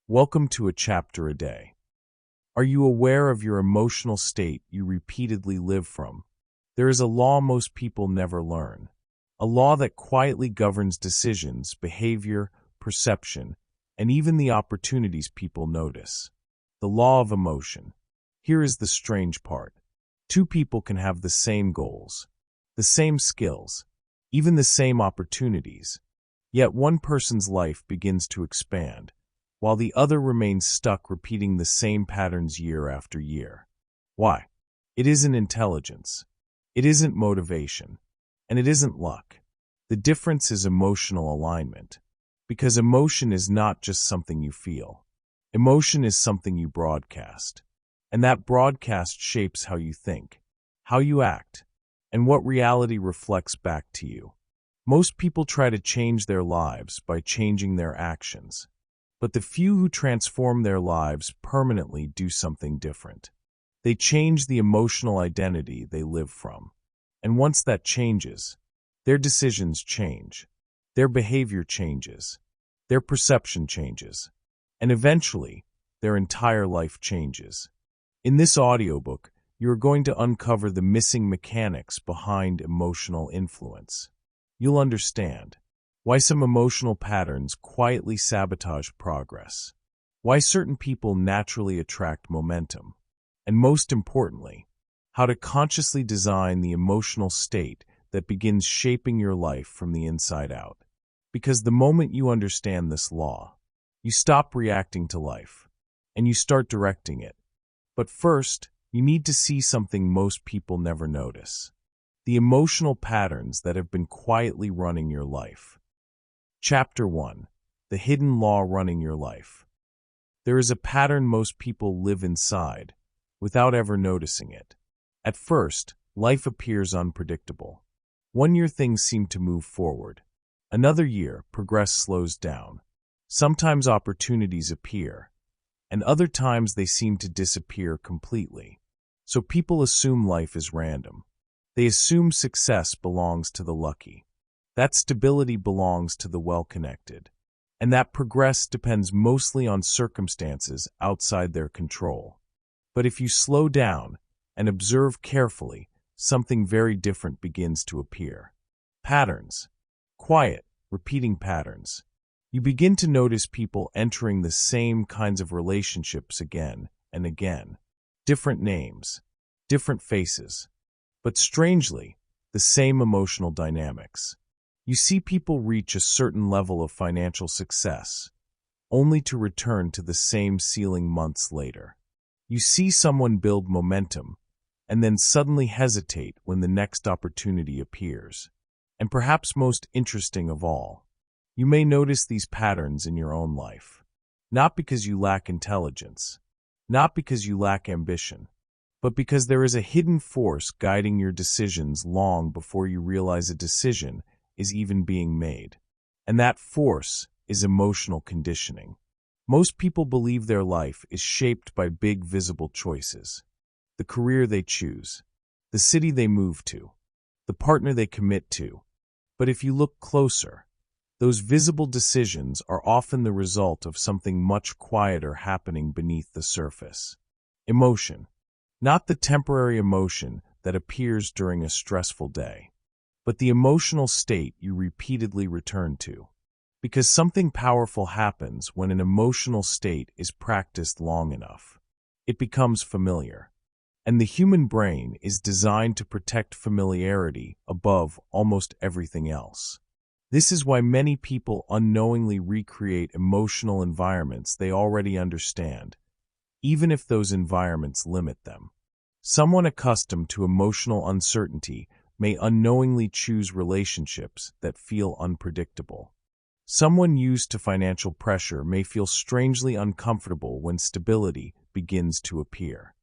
Welcome to a chapter a day. Are you aware of your emotional state you repeatedly live from? There is a law most people never learn. A law that quietly governs decisions, behavior, perception, and even the opportunities people notice. The law of emotion. Here is the strange part. Two people can have the same goals, the same skills, even the same opportunities. Yet one person's life begins to expand, while the other remains stuck repeating the same patterns year after year. Why? It isn't intelligence. It isn't motivation. And it isn't luck. The difference is emotional alignment. Because emotion is not just something you feel. Emotion is something you broadcast. And that broadcast shapes how you think, how you act, and what reality reflects back to you. Most people try to change their lives by changing their actions. But the few who transform their lives permanently do something different. They change the emotional identity they live from. And once that changes, their decisions change. Their behavior changes. Their perception changes. And eventually, their entire life changes. In this audiobook, you are going to uncover the missing mechanics behind emotional influence. You'll understand why some emotional patterns quietly sabotage progress, why certain people naturally attract momentum, and most importantly, how to consciously design the emotional state that begins shaping your life from the inside out. Because the moment you understand this law, you stop reacting to life, and you start directing it. But first, you need to see something most people never notice: the emotional patterns that have been quietly running your life. Chapter 1. The Hidden Law Running Your Life. There is a pattern most people live inside, without ever noticing it. At first, life appears unpredictable. One year things seem to move forward. Another year, progress slows down. Sometimes opportunities appear, and other times they seem to disappear completely. So people assume life is random. They assume success belongs to the lucky. That stability belongs to the well-connected, and that progress depends mostly on circumstances outside their control. But if you slow down and observe carefully, something very different begins to appear. Patterns. Quiet, repeating patterns. You begin to notice people entering the same kinds of relationships again and again. Different names, different faces, but strangely, the same emotional dynamics. You see people reach a certain level of financial success, only to return to the same ceiling months later. You see someone build momentum, and then suddenly hesitate when the next opportunity appears. And perhaps most interesting of all, you may notice these patterns in your own life. Not because you lack intelligence, not because you lack ambition, but because there is a hidden force guiding your decisions long before you realize a decision is even being made. And that force is emotional conditioning. Most people believe their life is shaped by big visible choices. The career they choose, the city they move to, the partner they commit to. But if you look closer, those visible decisions are often the result of something much quieter happening beneath the surface. Emotion. Not the temporary emotion that appears during a stressful day, but the emotional state you repeatedly return to. Because something powerful happens when an emotional state is practiced long enough. It becomes familiar. And the human brain is designed to protect familiarity above almost everything else. This is why many people unknowingly recreate emotional environments they already understand, even if those environments limit them. Someone accustomed to emotional uncertainty may unknowingly choose relationships that feel unpredictable. Someone used to financial pressure may feel strangely uncomfortable when stability begins to appear.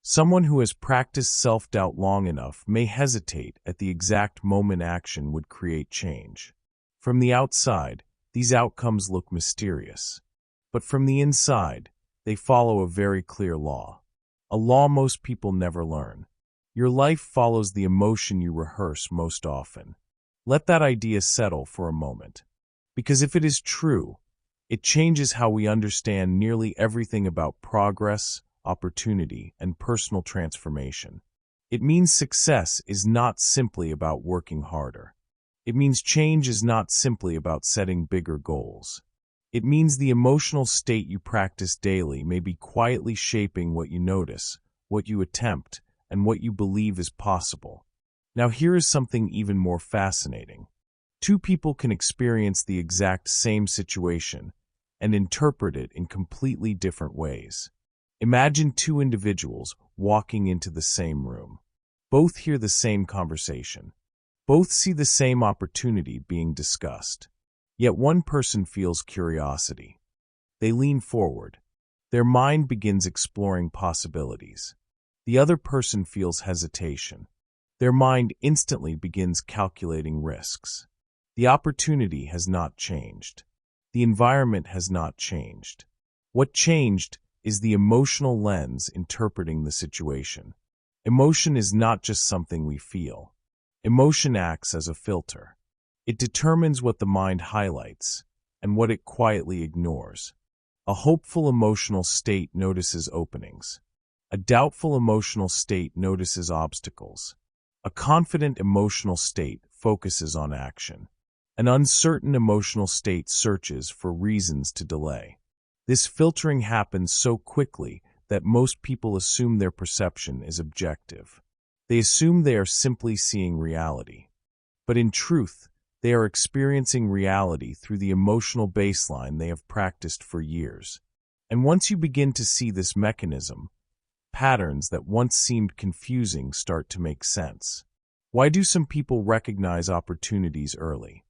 Someone who has practiced self-doubt long enough may hesitate at the exact moment action would create change. From the outside, these outcomes look mysterious. But from the inside, they follow a very clear law. A law most people never learn. Your life follows the emotion you rehearse most often. Let that idea settle for a moment. Because if it is true, It changes how we understand nearly everything about progress, opportunity, and personal transformation. It means success is not simply about working harder. It means change is not simply about setting bigger goals. It means the emotional state you practice daily may be quietly shaping what you notice, what you attempt, and what you believe is possible. Now here is something even more fascinating. Two people can experience the exact same situation and interpret it in completely different ways. Imagine two individuals walking into the same room. Both hear the same conversation. Both see the same opportunity being discussed. Yet one person feels curiosity. They lean forward. Their mind begins exploring possibilities. The other person feels hesitation. Their mind instantly begins calculating risks. The opportunity has not changed. The environment has not changed. What changed is the emotional lens interpreting the situation. Emotion is not just something we feel. Emotion acts as a filter. It determines what the mind highlights and what it quietly ignores. A hopeful emotional state notices openings. A doubtful emotional state notices obstacles. A confident emotional state focuses on action. An uncertain emotional state searches for reasons to delay. This filtering happens so quickly that most people assume their perception is objective. They assume they are simply seeing reality. But in truth, they are experiencing reality through the emotional baseline they have practiced for years. And once you begin to see this mechanism, patterns that once seemed confusing start to make sense. Why do some people recognize opportunities early?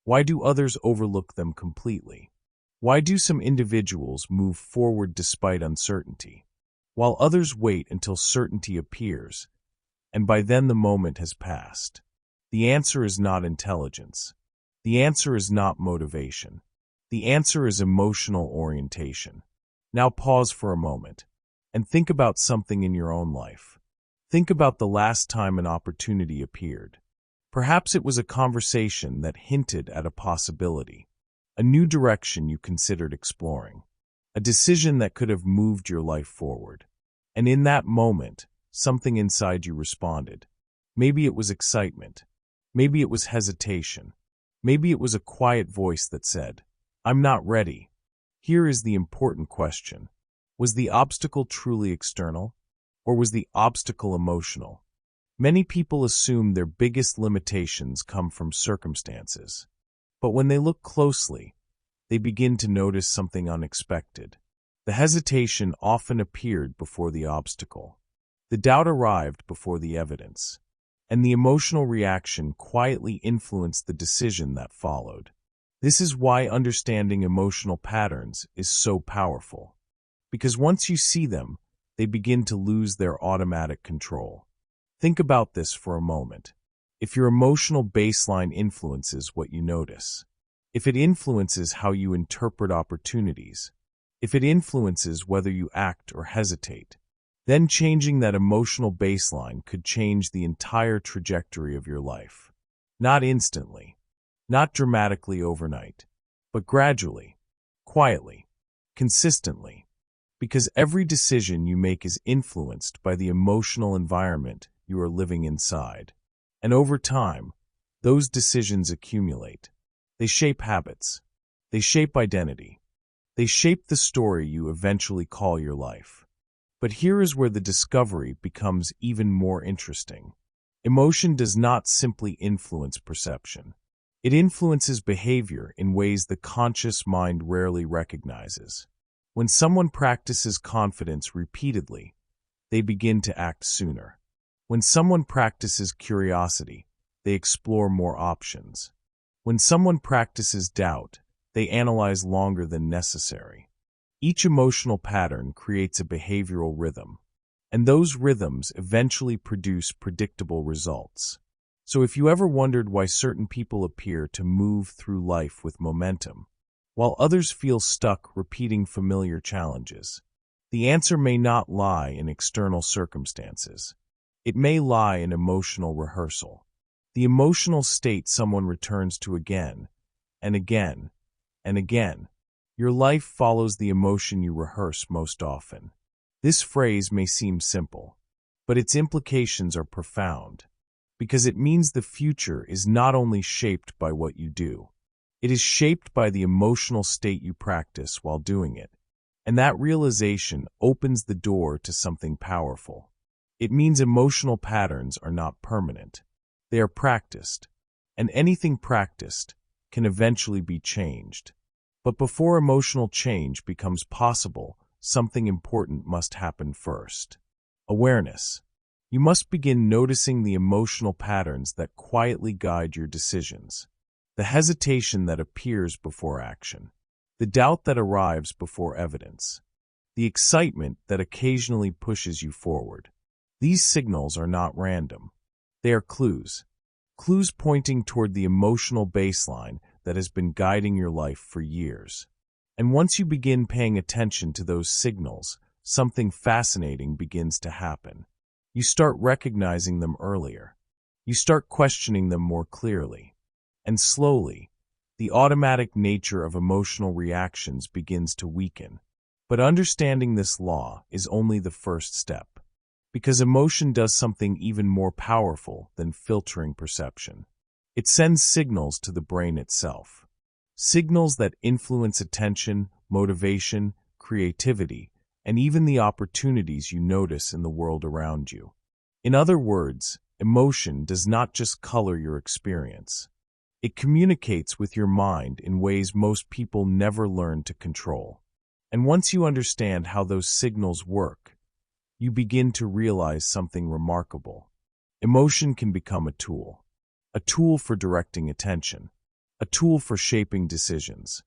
Why do others overlook them completely? Why do some individuals move forward despite uncertainty, while others wait until certainty appears, and by then the moment has passed? The answer is not intelligence. The answer is not motivation. The answer is emotional orientation. Now pause for a moment and think about something in your own life. Think about the last time an opportunity appeared. Perhaps it was a conversation that hinted at a possibility, a new direction you considered exploring, a decision that could have moved your life forward. And in that moment, something inside you responded. Maybe it was excitement. Maybe it was hesitation. Maybe it was a quiet voice that said, "I'm not ready." Here is the important question. Was the obstacle truly external, or was the obstacle emotional? Many people assume their biggest limitations come from circumstances. But when they look closely, they begin to notice something unexpected. The hesitation often appeared before the obstacle. The doubt arrived before the evidence. And the emotional reaction quietly influenced the decision that followed. This is why understanding emotional patterns is so powerful. Because once you see them, they begin to lose their automatic control. Think about this for a moment. If your emotional baseline influences what you notice, if it influences how you interpret opportunities, if it influences whether you act or hesitate, then changing that emotional baseline could change the entire trajectory of your life. Not instantly, not dramatically overnight, but gradually, quietly, consistently. Because every decision you make is influenced by the emotional environment you are living inside. And over time, those decisions accumulate. They shape habits. They shape identity. They shape the story you eventually call your life. But here is where the discovery becomes even more interesting. Emotion does not simply influence perception. It influences behavior in ways the conscious mind rarely recognizes. When someone practices confidence repeatedly, they begin to act sooner. When someone practices curiosity, they explore more options. When someone practices doubt, they analyze longer than necessary. Each emotional pattern creates a behavioral rhythm, and those rhythms eventually produce predictable results. So if you ever wondered why certain people appear to move through life with momentum, while others feel stuck repeating familiar challenges, the answer may not lie in external circumstances. It may lie in emotional rehearsal, the emotional state someone returns to again and again and again. Your life follows the emotion you rehearse most often. This phrase may seem simple, but its implications are profound, because it means the future is not only shaped by what you do, it is shaped by the emotional state you practice while doing it. And that realization opens the door to something powerful. It means emotional patterns are not permanent. They are practiced, and anything practiced can eventually be changed. But before emotional change becomes possible, something important must happen first. Awareness. You must begin noticing the emotional patterns that quietly guide your decisions. The hesitation that appears before action. The doubt that arrives before evidence. The excitement that occasionally pushes you forward. These signals are not random. They are clues. Clues pointing toward the emotional baseline that has been guiding your life for years. And once you begin paying attention to those signals, something fascinating begins to happen. You start recognizing them earlier. You start questioning them more clearly. And slowly, the automatic nature of emotional reactions begins to weaken. But understanding this law is only the first step, because emotion does something even more powerful than filtering perception. It sends signals to the brain itself. Signals that influence attention, motivation, creativity, and even the opportunities you notice in the world around you. In other words, emotion does not just color your experience. It communicates with your mind in ways most people never learn to control. And once you understand how those signals work, you begin to realize something remarkable. Emotion can become a tool for directing attention, a tool for shaping decisions,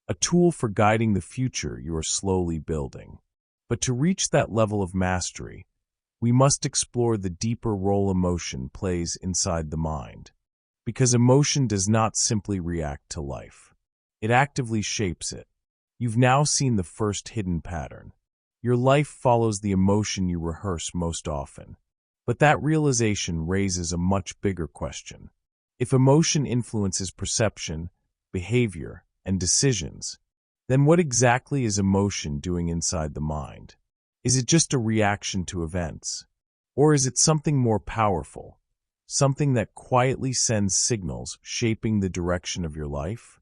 a tool for guiding the future you are slowly building. But to reach that level of mastery, we must explore the deeper role emotion plays inside the mind. Because emotion does not simply react to life. It actively shapes it. You've now seen the first hidden pattern. Your life follows the emotion you rehearse most often. But that realization raises a much bigger question. If emotion influences perception, behavior, and decisions, then what exactly is emotion doing inside the mind? Is it just a reaction to events? Or is it something more powerful? Something that quietly sends signals shaping the direction of your life?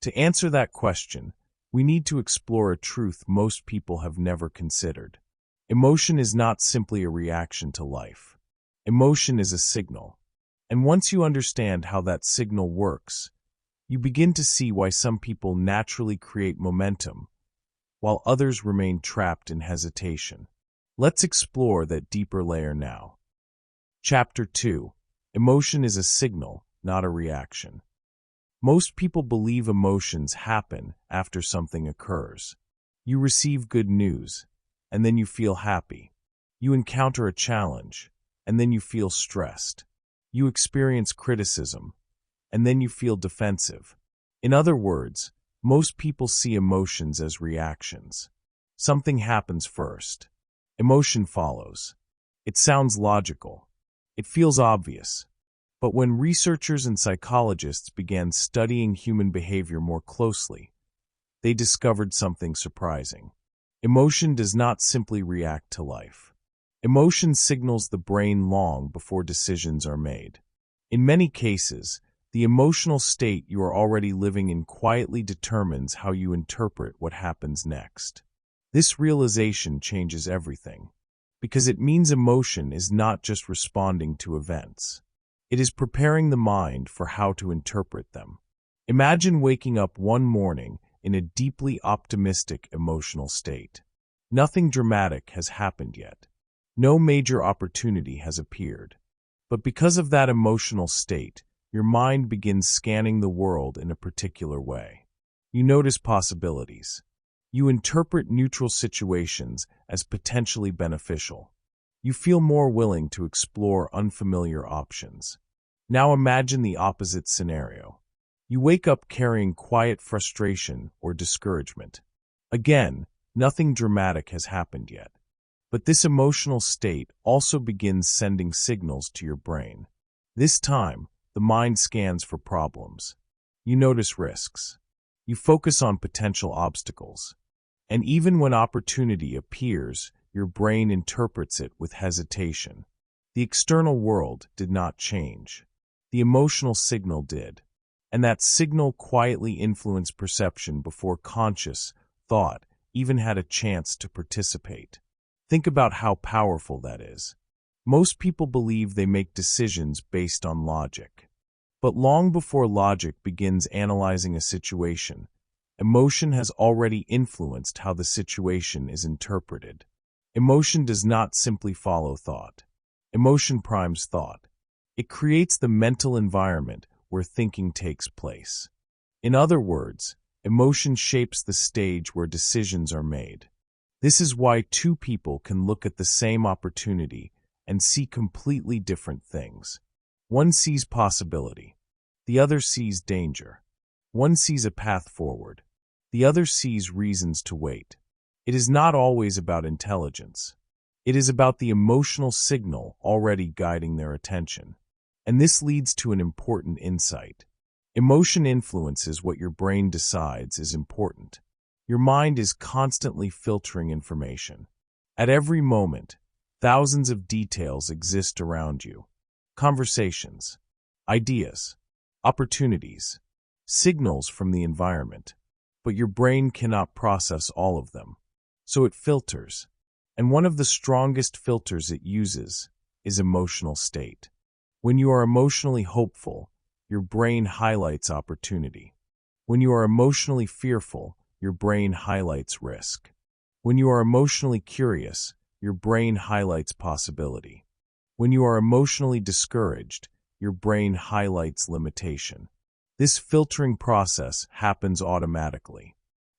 To answer that question, we need to explore a truth most people have never considered. Emotion is not simply a reaction to life. Emotion is a signal. And once you understand how that signal works, you begin to see why some people naturally create momentum, while others remain trapped in hesitation. Let's explore that deeper layer now. Chapter 2. Emotion is a signal, not a reaction. Most people believe emotions happen after something occurs. You receive good news, and then you feel happy. You encounter a challenge, and then you feel stressed. You experience criticism, and then you feel defensive. In other words, most people see emotions as reactions. Something happens first. Emotion follows. It sounds logical. It feels obvious. But when researchers and psychologists began studying human behavior more closely, they discovered something surprising. Emotion does not simply react to life. Emotion signals the brain long before decisions are made. In many cases, the emotional state you are already living in quietly determines how you interpret what happens next. This realization changes everything, because it means emotion is not just responding to events. It is preparing the mind for how to interpret them. Imagine waking up one morning in a deeply optimistic emotional state. Nothing dramatic has happened yet. No major opportunity has appeared. But because of that emotional state, your mind begins scanning the world in a particular way. You notice possibilities. You interpret neutral situations as potentially beneficial. You feel more willing to explore unfamiliar options. Now imagine the opposite scenario. You wake up carrying quiet frustration or discouragement. Again, nothing dramatic has happened yet. But this emotional state also begins sending signals to your brain. This time, the mind scans for problems. You notice risks. You focus on potential obstacles. And even when opportunity appears, your brain interprets it with hesitation. The external world did not change. The emotional signal did. And that signal quietly influenced perception before conscious thought even had a chance to participate. Think about how powerful that is. Most people believe they make decisions based on logic. But long before logic begins analyzing a situation, emotion has already influenced how the situation is interpreted. Emotion does not simply follow thought. Emotion primes thought. It creates the mental environment where thinking takes place. In other words, emotion shapes the stage where decisions are made. This is why two people can look at the same opportunity and see completely different things. One sees possibility. The other sees danger. One sees a path forward. The other sees reasons to wait. It is not always about intelligence. It is about the emotional signal already guiding their attention. And this leads to an important insight. Emotion influences what your brain decides is important. Your mind is constantly filtering information. At every moment, thousands of details exist around you. Conversations, ideas, opportunities, signals from the environment. But your brain cannot process all of them. So it filters. And one of the strongest filters it uses is emotional state. When you are emotionally hopeful, your brain highlights opportunity. When you are emotionally fearful, your brain highlights risk. When you are emotionally curious, your brain highlights possibility. When you are emotionally discouraged, your brain highlights limitation. This filtering process happens automatically.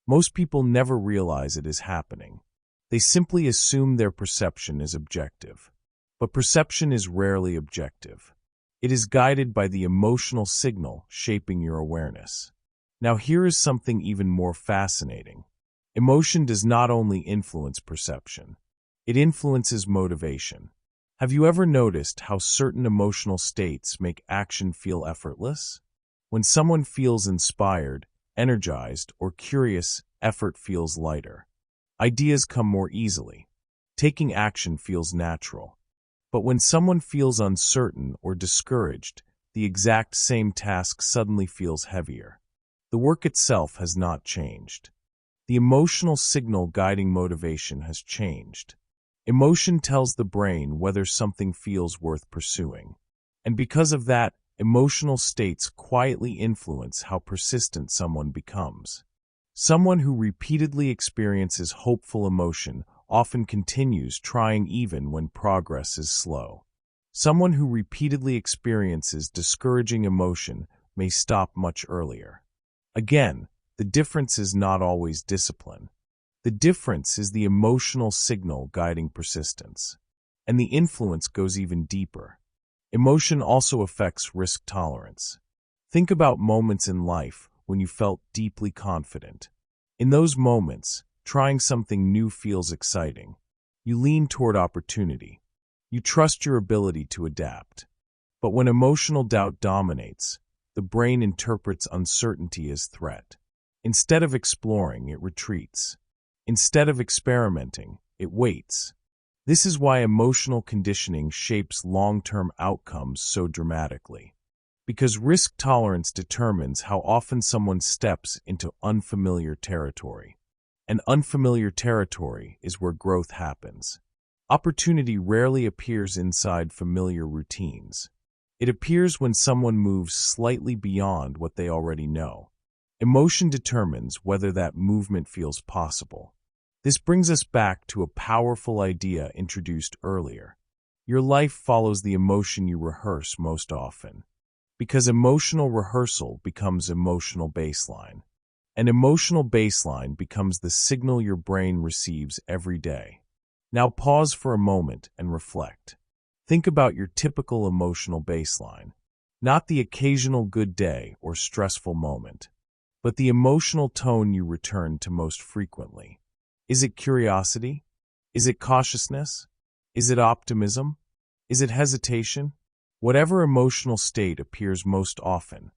Most people never realize it is happening. They simply assume their perception is objective. But perception is rarely objective. It is guided by the emotional signal shaping your awareness. Now here is something even more fascinating. Emotion does not only influence perception. It influences motivation. Have you ever noticed how certain emotional states make action feel effortless? When someone feels inspired, energized, or curious, effort feels lighter. Ideas come more easily. Taking action feels natural. But when someone feels uncertain or discouraged, the exact same task suddenly feels heavier. The work itself has not changed. The emotional signal guiding motivation has changed. Emotion tells the brain whether something feels worth pursuing. And because of that, emotional states quietly influence how persistent someone becomes. Someone who repeatedly experiences hopeful emotion often continues trying even when progress is slow. Someone who repeatedly experiences discouraging emotion may stop much earlier. Again, the difference is not always discipline. The difference is the emotional signal guiding persistence. And the influence goes even deeper. Emotion also affects risk tolerance. Think about moments in life when you felt deeply confident. In those moments, trying something new feels exciting. You lean toward opportunity. You trust your ability to adapt. But when emotional doubt dominates, the brain interprets uncertainty as threat. Instead of exploring, it retreats. Instead of experimenting, it waits. This is why emotional conditioning shapes long-term outcomes so dramatically. Because risk tolerance determines how often someone steps into unfamiliar territory. And unfamiliar territory is where growth happens. Opportunity rarely appears inside familiar routines. It appears when someone moves slightly beyond what they already know. Emotion determines whether that movement feels possible. This brings us back to a powerful idea introduced earlier. Your life follows the emotion you rehearse most often. Because emotional rehearsal becomes emotional baseline. An emotional baseline becomes the signal your brain receives every day. Now pause for a moment and reflect. Think about your typical emotional baseline. Not the occasional good day or stressful moment, but the emotional tone you return to most frequently. Is it curiosity? Is it cautiousness? Is it optimism? Is it hesitation? Whatever emotional state appears most often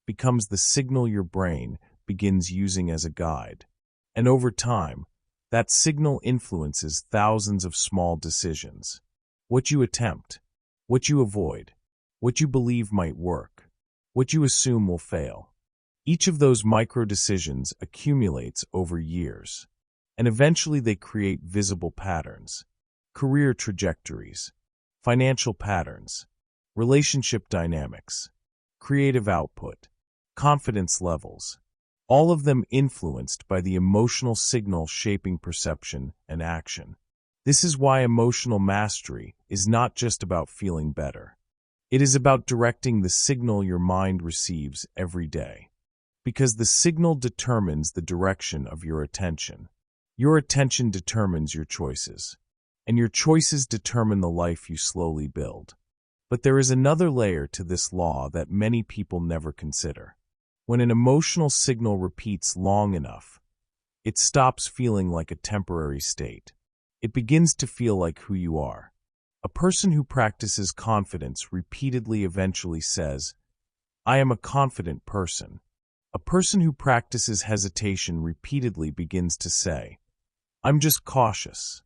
becomes the signal your brain begins using as a guide. And over time, that signal influences thousands of small decisions. What you attempt, what you avoid, what you believe might work, what you assume will fail. Each of those micro decisions accumulates over years, and eventually they create visible patterns, career trajectories, financial patterns, relationship dynamics, creative output, confidence levels, all of them influenced by the emotional signal shaping perception and action. This is why emotional mastery is not just about feeling better. It is about directing the signal your mind receives every day. Because the signal determines the direction of your attention. Your attention determines your choices, and your choices determine the life you slowly build. But there is another layer to this law that many people never consider. When an emotional signal repeats long enough, it stops feeling like a temporary state. It begins to feel like who you are. A person who practices confidence repeatedly eventually says, "I am a confident person." A person who practices hesitation repeatedly begins to say, "I'm just cautious."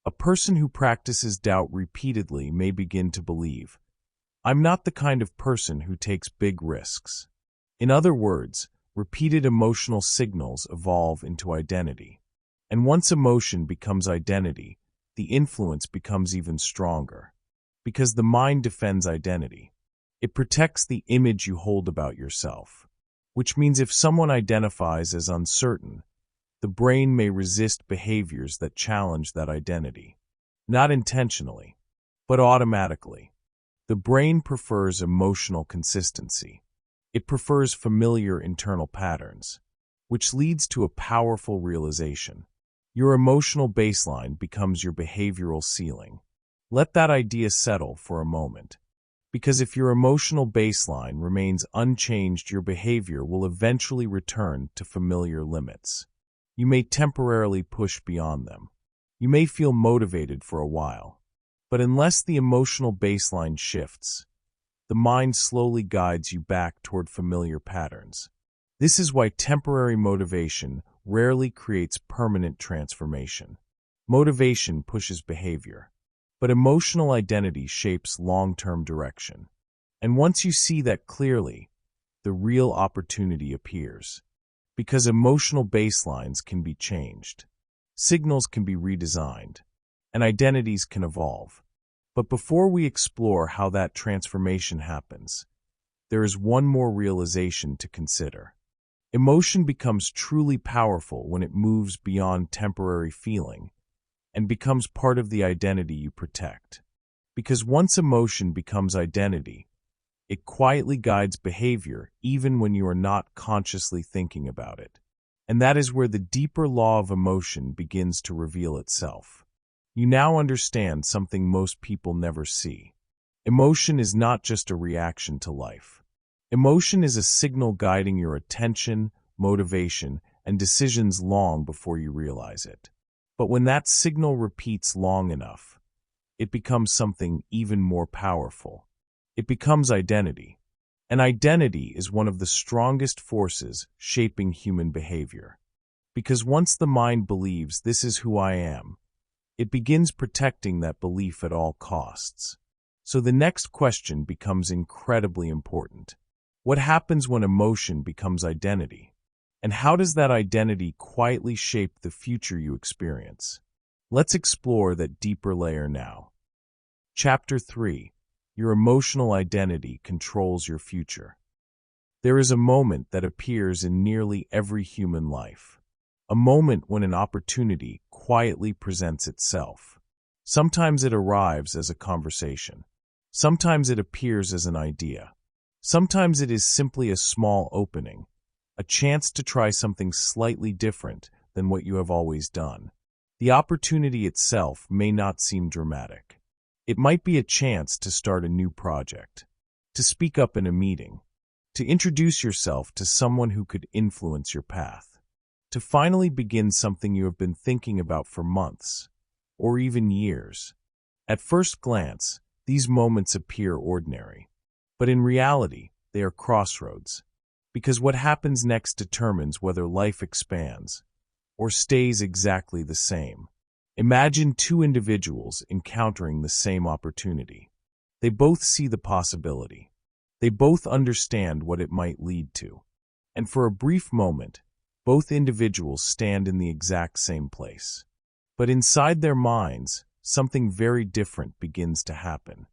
A person who practices doubt repeatedly may begin to believe, "I'm not the kind of person who takes big risks." In other words, repeated emotional signals evolve into identity. And once emotion becomes identity, the influence becomes even stronger. Because the mind defends identity. It protects the image you hold about yourself. Which means if someone identifies as uncertain, the brain may resist behaviors that challenge that identity. Not intentionally, but automatically. The brain prefers emotional consistency. It prefers familiar internal patterns, which leads to a powerful realization. Your emotional baseline becomes your behavioral ceiling. Let that idea settle for a moment. Because if your emotional baseline remains unchanged, your behavior will eventually return to familiar limits. You may temporarily push beyond them. You may feel motivated for a while. But unless the emotional baseline shifts, the mind slowly guides you back toward familiar patterns. This is why temporary motivation rarely creates permanent transformation. Motivation pushes behavior, but emotional identity shapes long-term direction. And once you see that clearly, the real opportunity appears. Because emotional baselines can be changed, signals can be redesigned, and identities can evolve. But before we explore how that transformation happens, there is one more realization to consider. Emotion becomes truly powerful when it moves beyond temporary feeling and becomes part of the identity you protect. Because once emotion becomes identity, it quietly guides behavior even when you are not consciously thinking about it. And that is where the deeper law of emotion begins to reveal itself. You now understand something most people never see. Emotion is not just a reaction to life. Emotion is a signal guiding your attention, motivation, and decisions long before you realize it. But when that signal repeats long enough, it becomes something even more powerful. It becomes identity. And identity is one of the strongest forces shaping human behavior. Because once the mind believes this is who I am, it begins protecting that belief at all costs. So the next question becomes incredibly important. What happens when emotion becomes identity? And how does that identity quietly shape the future you experience? Let's explore that deeper layer now. Chapter 3. Your emotional identity controls your future. There is a moment that appears in nearly every human life. A moment when an opportunity quietly presents itself. Sometimes it arrives as a conversation. Sometimes it appears as an idea. Sometimes it is simply a small opening, a chance to try something slightly different than what you have always done. The opportunity itself may not seem dramatic. It might be a chance to start a new project, to speak up in a meeting, to introduce yourself to someone who could influence your path. To finally begin something you have been thinking about for months, or even years. At first glance, these moments appear ordinary. But in reality, they are crossroads. Because what happens next determines whether life expands or stays exactly the same. Imagine two individuals encountering the same opportunity. They both see the possibility. They both understand what it might lead to. And for a brief moment, both individuals stand in the exact same place. But inside their minds, something very different begins to happen.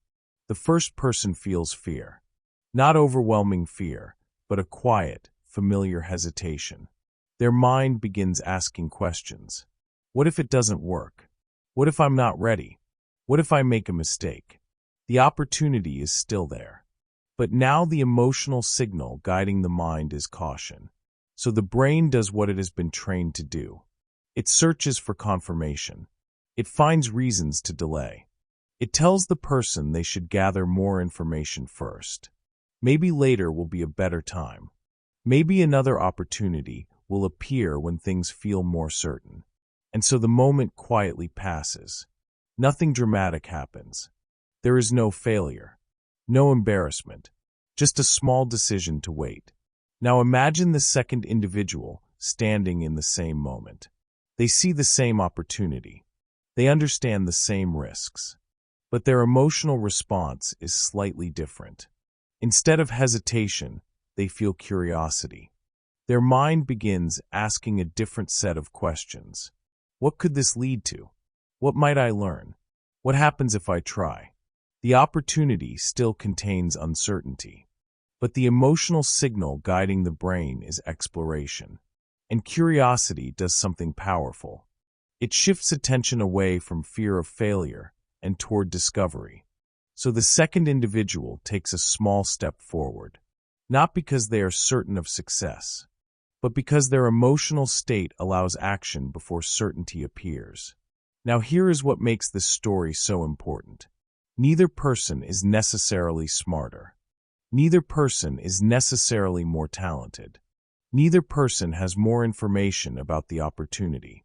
The first person feels fear. Not overwhelming fear, but a quiet, familiar hesitation. Their mind begins asking questions. What if it doesn't work? What if I'm not ready? What if I make a mistake? The opportunity is still there. But now the emotional signal guiding the mind is caution. So the brain does what it has been trained to do. It searches for confirmation. It finds reasons to delay. It tells the person they should gather more information first. Maybe later will be a better time. Maybe another opportunity will appear when things feel more certain. And so the moment quietly passes. Nothing dramatic happens. There is no failure, no embarrassment, just a small decision to wait. Now imagine the second individual standing in the same moment. They see the same opportunity. They understand the same risks. But their emotional response is slightly different. Instead of hesitation, they feel curiosity. Their mind begins asking a different set of questions. What could this lead to? What might I learn? What happens if I try? The opportunity still contains uncertainty. But the emotional signal guiding the brain is exploration. And curiosity does something powerful. It shifts attention away from fear of failure and toward discovery. So the second individual takes a small step forward, not because they are certain of success, but because their emotional state allows action before certainty appears. Now here is what makes this story so important. Neither person is necessarily smarter. Neither person is necessarily more talented. Neither person has more information about the opportunity.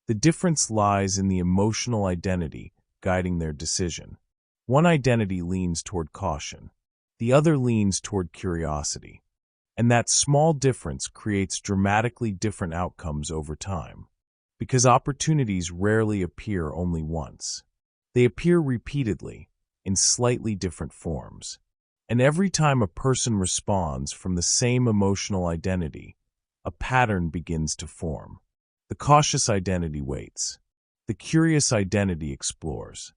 The difference lies in the emotional identity guiding their decision. One identity leans toward caution. The other leans toward curiosity. And that small difference creates dramatically different outcomes over time. Because opportunities rarely appear only once. They appear repeatedly, in slightly different forms. And every time a person responds from the same emotional identity, a pattern begins to form. The cautious identity waits. The curious identity explores.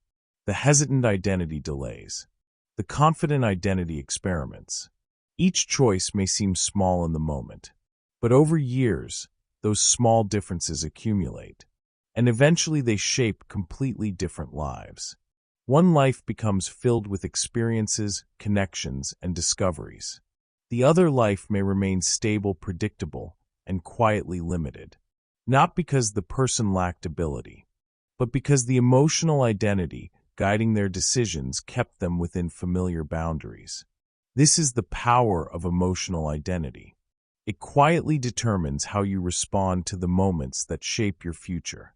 The hesitant identity delays. The confident identity experiments. Each choice may seem small in the moment, but over years, those small differences accumulate, and eventually they shape completely different lives. One life becomes filled with experiences, connections, and discoveries. The other life may remain stable, predictable, and quietly limited, not because the person lacked ability, but because the emotional identity guiding their decisions kept them within familiar boundaries. This is the power of emotional identity. It quietly determines how you respond to the moments that shape your future.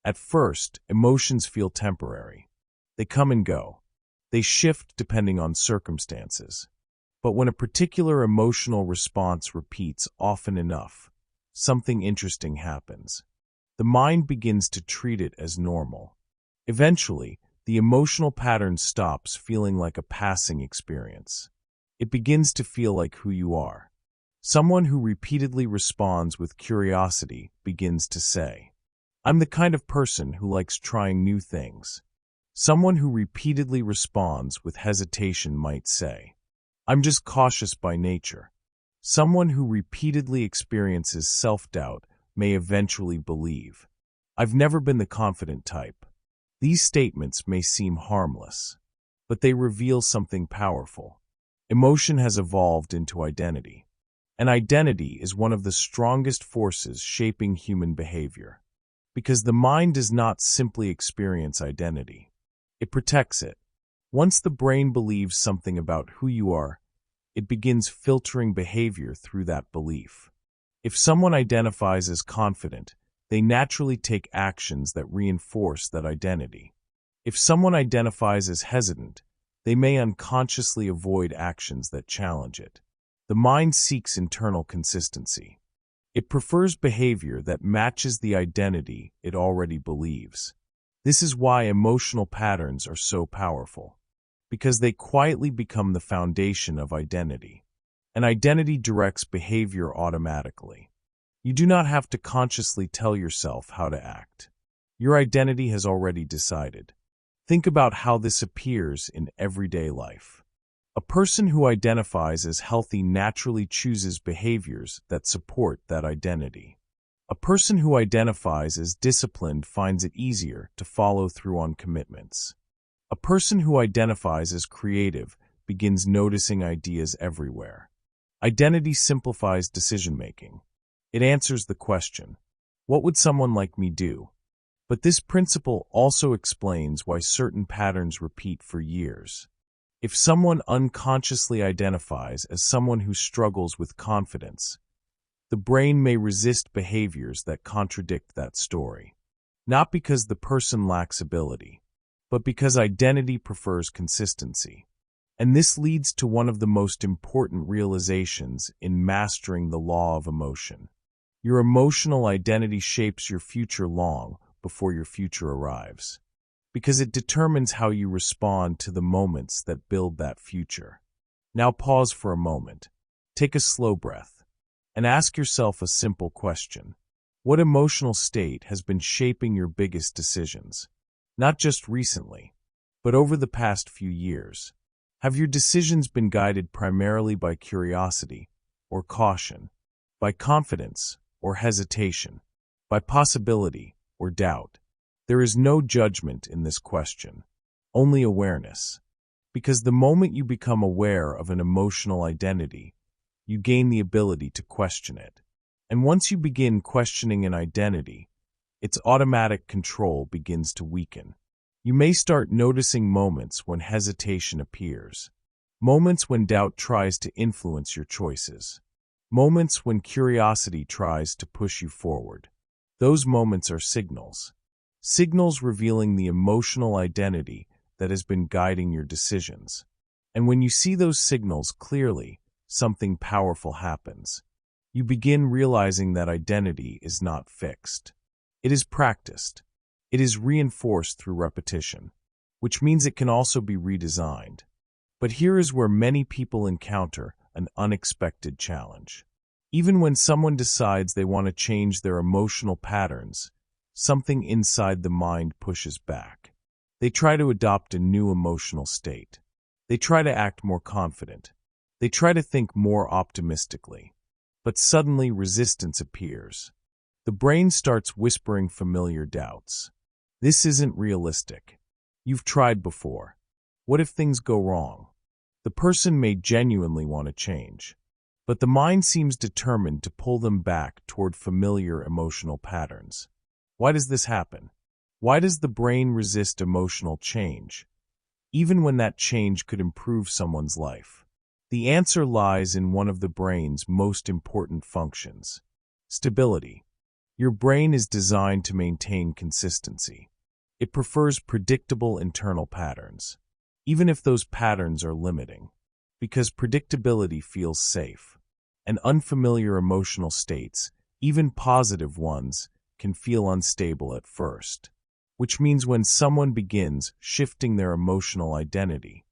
At first, emotions feel temporary. They come and go. They shift depending on circumstances. But when a particular emotional response repeats often enough, something interesting happens. The mind begins to treat it as normal. Eventually, the emotional pattern stops feeling like a passing experience. It begins to feel like who you are. Someone who repeatedly responds with curiosity begins to say, I'm the kind of person who likes trying new things. Someone who repeatedly responds with hesitation might say, I'm just cautious by nature. Someone who repeatedly experiences self-doubt may eventually believe, I've never been the confident type. These statements may seem harmless, but they reveal something powerful. Emotion has evolved into identity. And identity is one of the strongest forces shaping human behavior. Because the mind does not simply experience identity. It protects it. Once the brain believes something about who you are, it begins filtering behavior through that belief. If someone identifies as confident, they naturally take actions that reinforce that identity. If someone identifies as hesitant, they may unconsciously avoid actions that challenge it. The mind seeks internal consistency. It prefers behavior that matches the identity it already believes. This is why emotional patterns are so powerful, because they quietly become the foundation of identity. An identity directs behavior automatically. You do not have to consciously tell yourself how to act. Your identity has already decided. Think about how this appears in everyday life. A person who identifies as healthy naturally chooses behaviors that support that identity. A person who identifies as disciplined finds it easier to follow through on commitments. A person who identifies as creative begins noticing ideas everywhere. Identity simplifies decision-making. It answers the question, what would someone like me do? But this principle also explains why certain patterns repeat for years. If someone unconsciously identifies as someone who struggles with confidence, the brain may resist behaviors that contradict that story. Not because the person lacks ability, but because identity prefers consistency. And this leads to one of the most important realizations in mastering the law of emotion. Your emotional identity shapes your future long before your future arrives, because it determines how you respond to the moments that build that future. Now pause for a moment, take a slow breath, and ask yourself a simple question. What emotional state has been shaping your biggest decisions? Not just recently, but over the past few years. Have your decisions been guided primarily by curiosity or caution, by confidence or hesitation, by possibility or doubt? There is no judgment in this question, only awareness. Because the moment you become aware of an emotional identity, you gain the ability to question it. And once you begin questioning an identity, its automatic control begins to weaken. You may start noticing moments when hesitation appears, moments when doubt tries to influence your choices, moments when curiosity tries to push you forward. Those moments are signals. Signals revealing the emotional identity that has been guiding your decisions. And when you see those signals clearly, something powerful happens. You begin realizing that identity is not fixed. It is practiced. It is reinforced through repetition, which means it can also be redesigned. But here is where many people encounter an unexpected challenge. Even when someone decides they want to change their emotional patterns, something inside the mind pushes back. They try to adopt a new emotional state. They try to act more confident. They try to think more optimistically. But suddenly resistance appears. The brain starts whispering familiar doubts. This isn't realistic. You've tried before. What if things go wrong? The person may genuinely want to change, but the mind seems determined to pull them back toward familiar emotional patterns. Why does this happen? Why does the brain resist emotional change, even when that change could improve someone's life? The answer lies in one of the brain's most important functions: stability. Your brain is designed to maintain consistency. It prefers predictable internal patterns, even if those patterns are limiting, because predictability feels safe. And unfamiliar emotional states, even positive ones, can feel unstable at first, which means when someone begins shifting their emotional identity,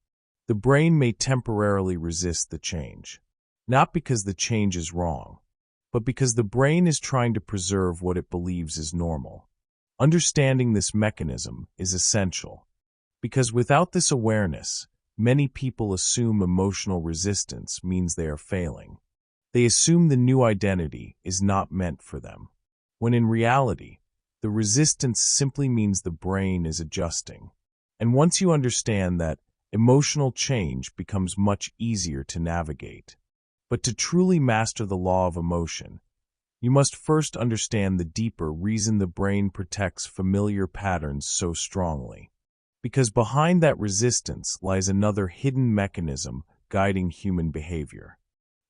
the brain may temporarily resist the change, not because the change is wrong, but because the brain is trying to preserve what it believes is normal. Understanding this mechanism is essential, because without this awareness, many people assume emotional resistance means they are failing. They assume the new identity is not meant for them, when in reality, the resistance simply means the brain is adjusting. And once you understand that, emotional change becomes much easier to navigate. But to truly master the law of emotion, you must first understand the deeper reason the brain protects familiar patterns so strongly. Because behind that resistance lies another hidden mechanism guiding human behavior.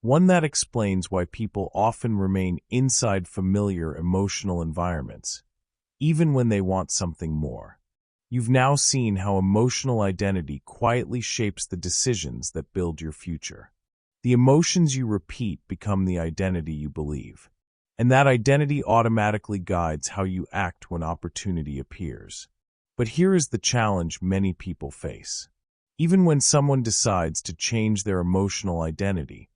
One that explains why people often remain inside familiar emotional environments, even when they want something more. You've now seen how emotional identity quietly shapes the decisions that build your future. The emotions you repeat become the identity you believe. And that identity automatically guides how you act when opportunity appears. But here is the challenge many people face. Even when someone decides to change their emotional identity,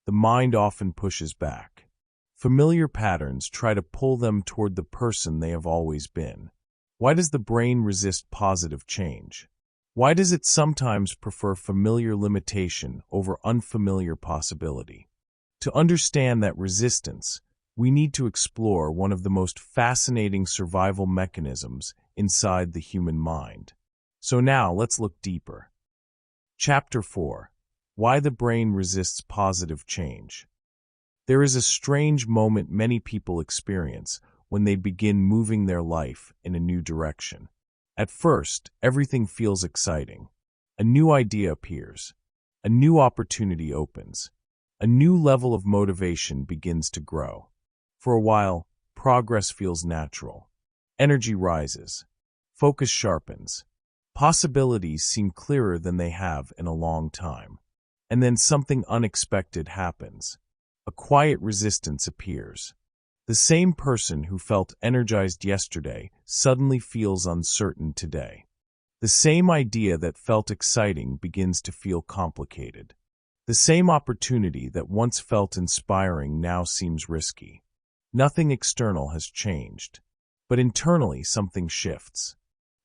the mind often pushes back. Familiar patterns try to pull them toward the person they have always been. Why does the brain resist positive change? Why does it sometimes prefer familiar limitation over unfamiliar possibility? To understand that resistance, we need to explore one of the most fascinating survival mechanisms inside the human mind. So now let's look deeper. Chapter 4. Why the Brain Resists Positive Change. There is a strange moment many people experience when they begin moving their life in a new direction. At first, everything feels exciting. A new idea appears. A new opportunity opens. A new level of motivation begins to grow. For a while, progress feels natural. Energy rises. Focus sharpens. Possibilities seem clearer than they have in a long time. And then something unexpected happens. A quiet resistance appears. The same person who felt energized yesterday suddenly feels uncertain today. The same idea that felt exciting begins to feel complicated. The same opportunity that once felt inspiring now seems risky. Nothing external has changed, but internally something shifts.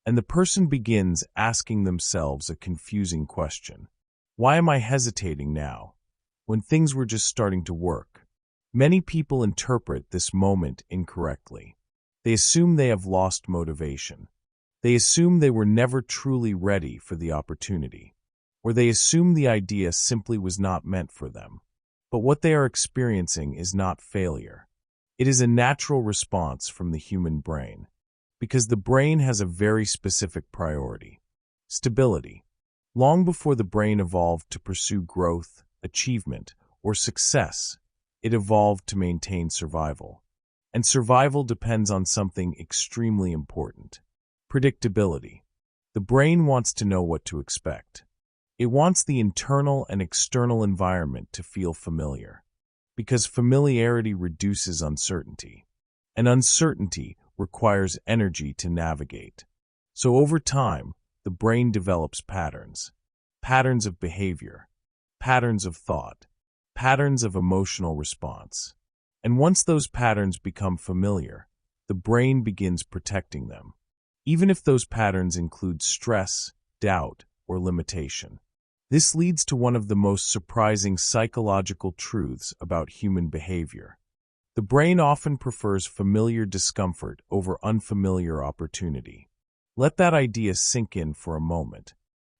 And the person begins asking themselves a confusing question. Why am I hesitating now, when things were just starting to work? Many people interpret this moment incorrectly. They assume they have lost motivation. They assume they were never truly ready for the opportunity. Or they assume the idea simply was not meant for them. But what they are experiencing is not failure. It is a natural response from the human brain. Because the brain has a very specific priority: stability. Long before the brain evolved to pursue growth, achievement, or success, it evolved to maintain survival. And survival depends on something extremely important: predictability. The brain wants to know what to expect. It wants the internal and external environment to feel familiar, because familiarity reduces uncertainty, and uncertainty requires energy to navigate. So over time, the brain develops patterns of behavior, patterns of thought, patterns of emotional response. And once those patterns become familiar, the brain begins protecting them, even if those patterns include stress, doubt, or limitation. This leads to one of the most surprising psychological truths about human behavior. The brain often prefers familiar discomfort over unfamiliar opportunity. Let that idea sink in for a moment,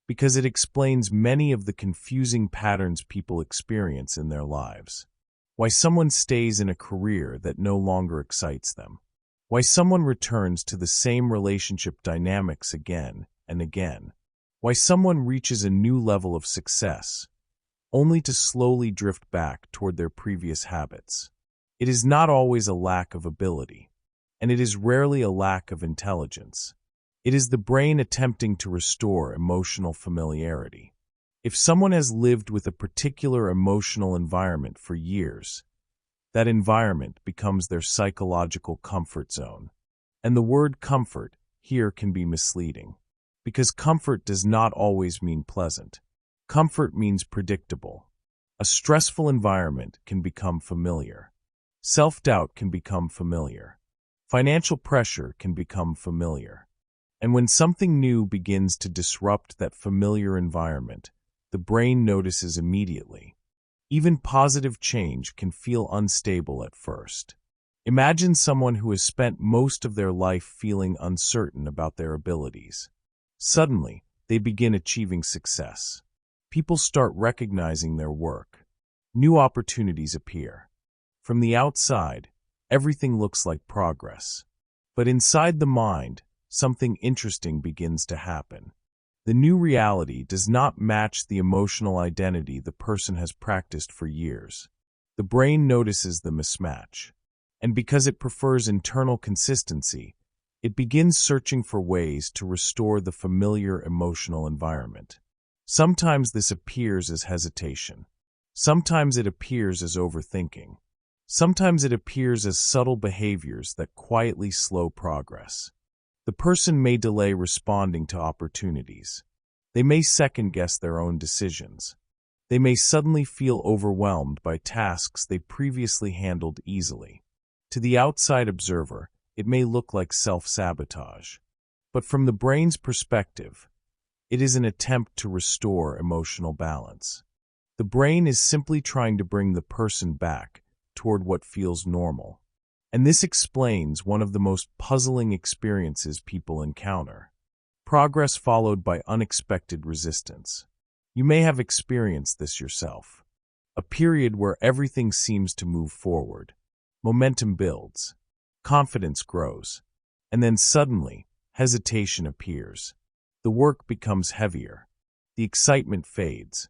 because it explains many of the confusing patterns people experience in their lives. Why someone stays in a career that no longer excites them. Why someone returns to the same relationship dynamics again and again. Why someone reaches a new level of success, only to slowly drift back toward their previous habits. It is not always a lack of ability, and it is rarely a lack of intelligence. It is the brain attempting to restore emotional familiarity. If someone has lived with a particular emotional environment for years, that environment becomes their psychological comfort zone. And the word comfort here can be misleading, because comfort does not always mean pleasant. Comfort means predictable. A stressful environment can become familiar. Self-doubt can become familiar. Financial pressure can become familiar. And when something new begins to disrupt that familiar environment, the brain notices immediately. Even positive change can feel unstable at first. Imagine someone who has spent most of their life feeling uncertain about their abilities. Suddenly, they begin achieving success. People start recognizing their work. New opportunities appear. From the outside, everything looks like progress. But inside the mind, something interesting begins to happen. The new reality does not match the emotional identity the person has practiced for years. The brain notices the mismatch. And because it prefers internal consistency, it begins searching for ways to restore the familiar emotional environment. Sometimes this appears as hesitation. Sometimes it appears as overthinking. Sometimes it appears as subtle behaviors that quietly slow progress. The person may delay responding to opportunities. They may second-guess their own decisions. They may suddenly feel overwhelmed by tasks they previously handled easily. To the outside observer, it may look like self-sabotage. But from the brain's perspective, it is an attempt to restore emotional balance. The brain is simply trying to bring the person back toward what feels normal. And this explains one of the most puzzling experiences people encounter: progress followed by unexpected resistance. You may have experienced this yourself. A period where everything seems to move forward. Momentum builds. Confidence grows. And then suddenly, hesitation appears. The work becomes heavier. The excitement fades.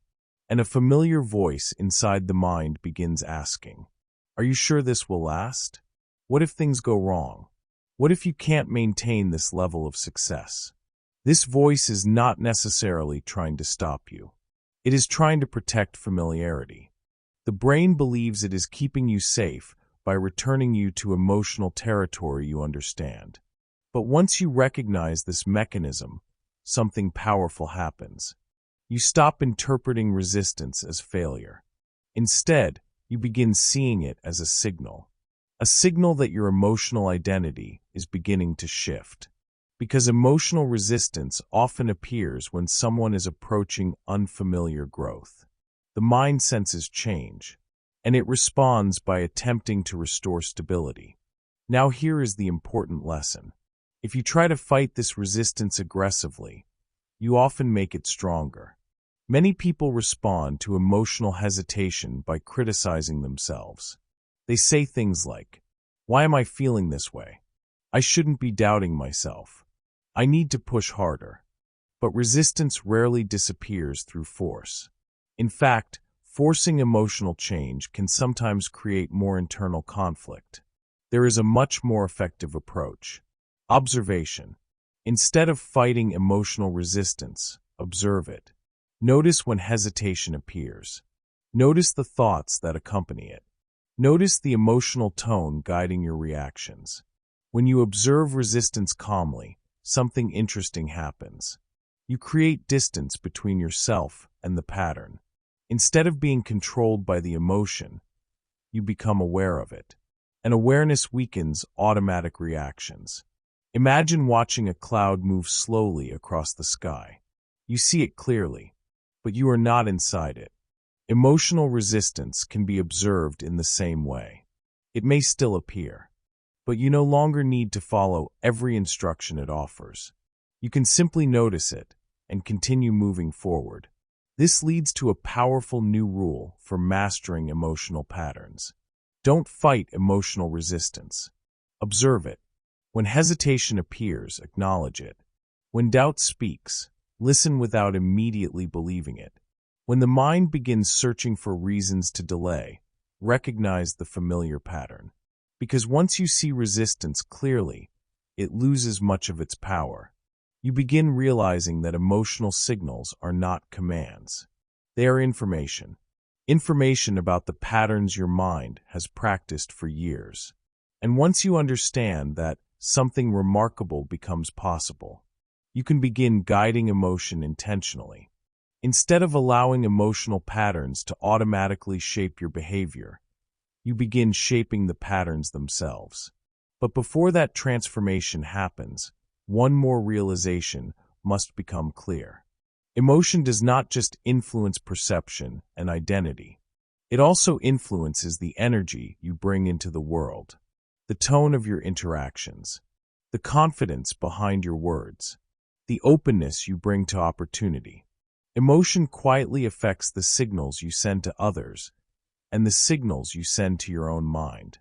And a familiar voice inside the mind begins asking, "Are you sure this will last? What if things go wrong? What if you can't maintain this level of success?" This voice is not necessarily trying to stop you. It is trying to protect familiarity. The brain believes it is keeping you safe by returning you to emotional territory you understand. But once you recognize this mechanism, something powerful happens. You stop interpreting resistance as failure. Instead, you begin seeing it as a signal that your emotional identity is beginning to shift. Because emotional resistance often appears when someone is approaching unfamiliar growth. The mind senses change, and it responds by attempting to restore stability. Now here is the important lesson. If you try to fight this resistance aggressively, you often make it stronger. Many people respond to emotional hesitation by criticizing themselves. They say things like, "Why am I feeling this way? I shouldn't be doubting myself. I need to push harder." But resistance rarely disappears through force. In fact, forcing emotional change can sometimes create more internal conflict. There is a much more effective approach: observation. Instead of fighting emotional resistance, observe it. Notice when hesitation appears. Notice the thoughts that accompany it. Notice the emotional tone guiding your reactions. When you observe resistance calmly, something interesting happens. You create distance between yourself and the pattern. Instead of being controlled by the emotion, you become aware of it. And awareness weakens automatic reactions. Imagine watching a cloud move slowly across the sky. You see it clearly, but you are not inside it. Emotional resistance can be observed in the same way. It may still appear, but you no longer need to follow every instruction it offers. You can simply notice it and continue moving forward. This leads to a powerful new rule for mastering emotional patterns. Don't fight emotional resistance. Observe it. When hesitation appears, acknowledge it. When doubt speaks, listen without immediately believing it. When the mind begins searching for reasons to delay, recognize the familiar pattern. Because once you see resistance clearly, it loses much of its power. You begin realizing that emotional signals are not commands. They are information. Information about the patterns your mind has practiced for years. And once you understand that, something remarkable becomes possible. You can begin guiding emotion intentionally. Instead of allowing emotional patterns to automatically shape your behavior, you begin shaping the patterns themselves. But before that transformation happens, one more realization must become clear. Emotion does not just influence perception and identity. It also influences the energy you bring into the world, the tone of your interactions, the confidence behind your words, the openness you bring to opportunity. Emotion quietly affects the signals you send to others and the signals you send to your own mind,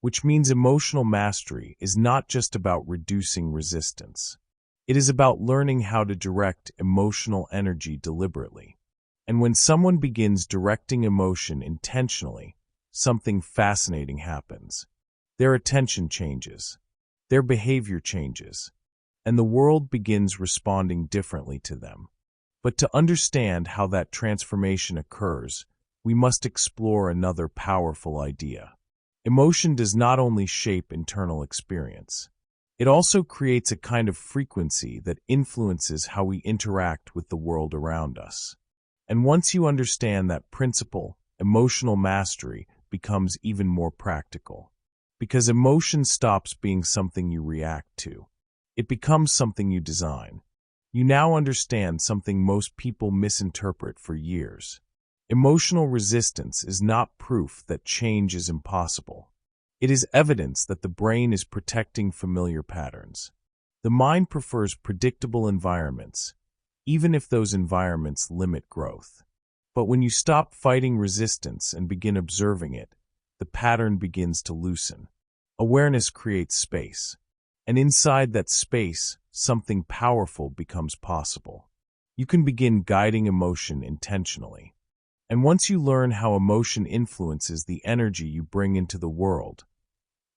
which means emotional mastery is not just about reducing resistance. It is about learning how to direct emotional energy deliberately. And when someone begins directing emotion intentionally, something fascinating happens. Their attention changes, their behavior changes, and the world begins responding differently to them. But to understand how that transformation occurs, we must explore another powerful idea. Emotion does not only shape internal experience, it also creates a kind of frequency that influences how we interact with the world around us. And once you understand that principle, emotional mastery becomes even more practical. Because emotion stops being something you react to. It becomes something you design. You now understand something most people misinterpret for years. Emotional resistance is not proof that change is impossible. It is evidence that the brain is protecting familiar patterns. The mind prefers predictable environments, even if those environments limit growth. But when you stop fighting resistance and begin observing it, the pattern begins to loosen. Awareness creates space, and inside that space, something powerful becomes possible. You can begin guiding emotion intentionally. And once you learn how emotion influences the energy you bring into the world,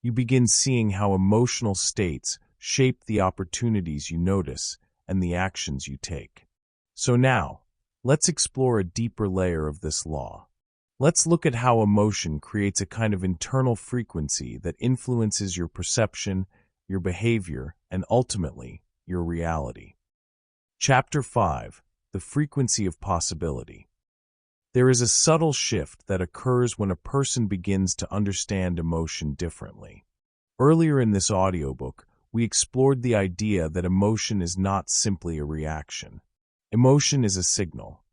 you begin seeing how emotional states shape the opportunities you notice and the actions you take. So now, let's explore a deeper layer of this law. Let's look at how emotion creates a kind of internal frequency that influences your perception, your behavior, and ultimately, your reality. Chapter 5: The Frequency of Possibility. There is a subtle shift that occurs when a person begins to understand emotion differently. Earlier in this audiobook, we explored the idea that emotion is not simply a reaction. Emotion is a signal.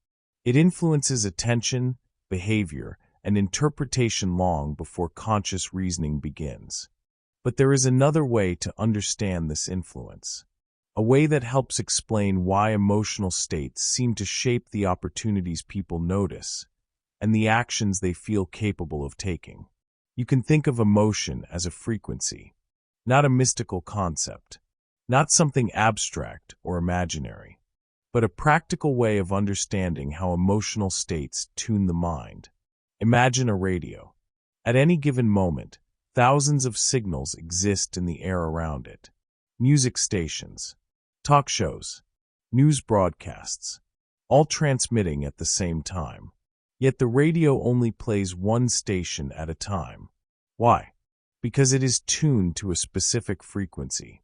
It influences attention, behavior, and interpretation long before conscious reasoning begins. But there is another way to understand this influence. A way that helps explain why emotional states seem to shape the opportunities people notice and the actions they feel capable of taking. You can think of emotion as a frequency, not a mystical concept, not something abstract or imaginary, but a practical way of understanding how emotional states tune the mind. Imagine a radio. At any given moment, thousands of signals exist in the air around it. Music stations, talk shows, news broadcasts, all transmitting at the same time. Yet the radio only plays one station at a time. Why? Because it is tuned to a specific frequency.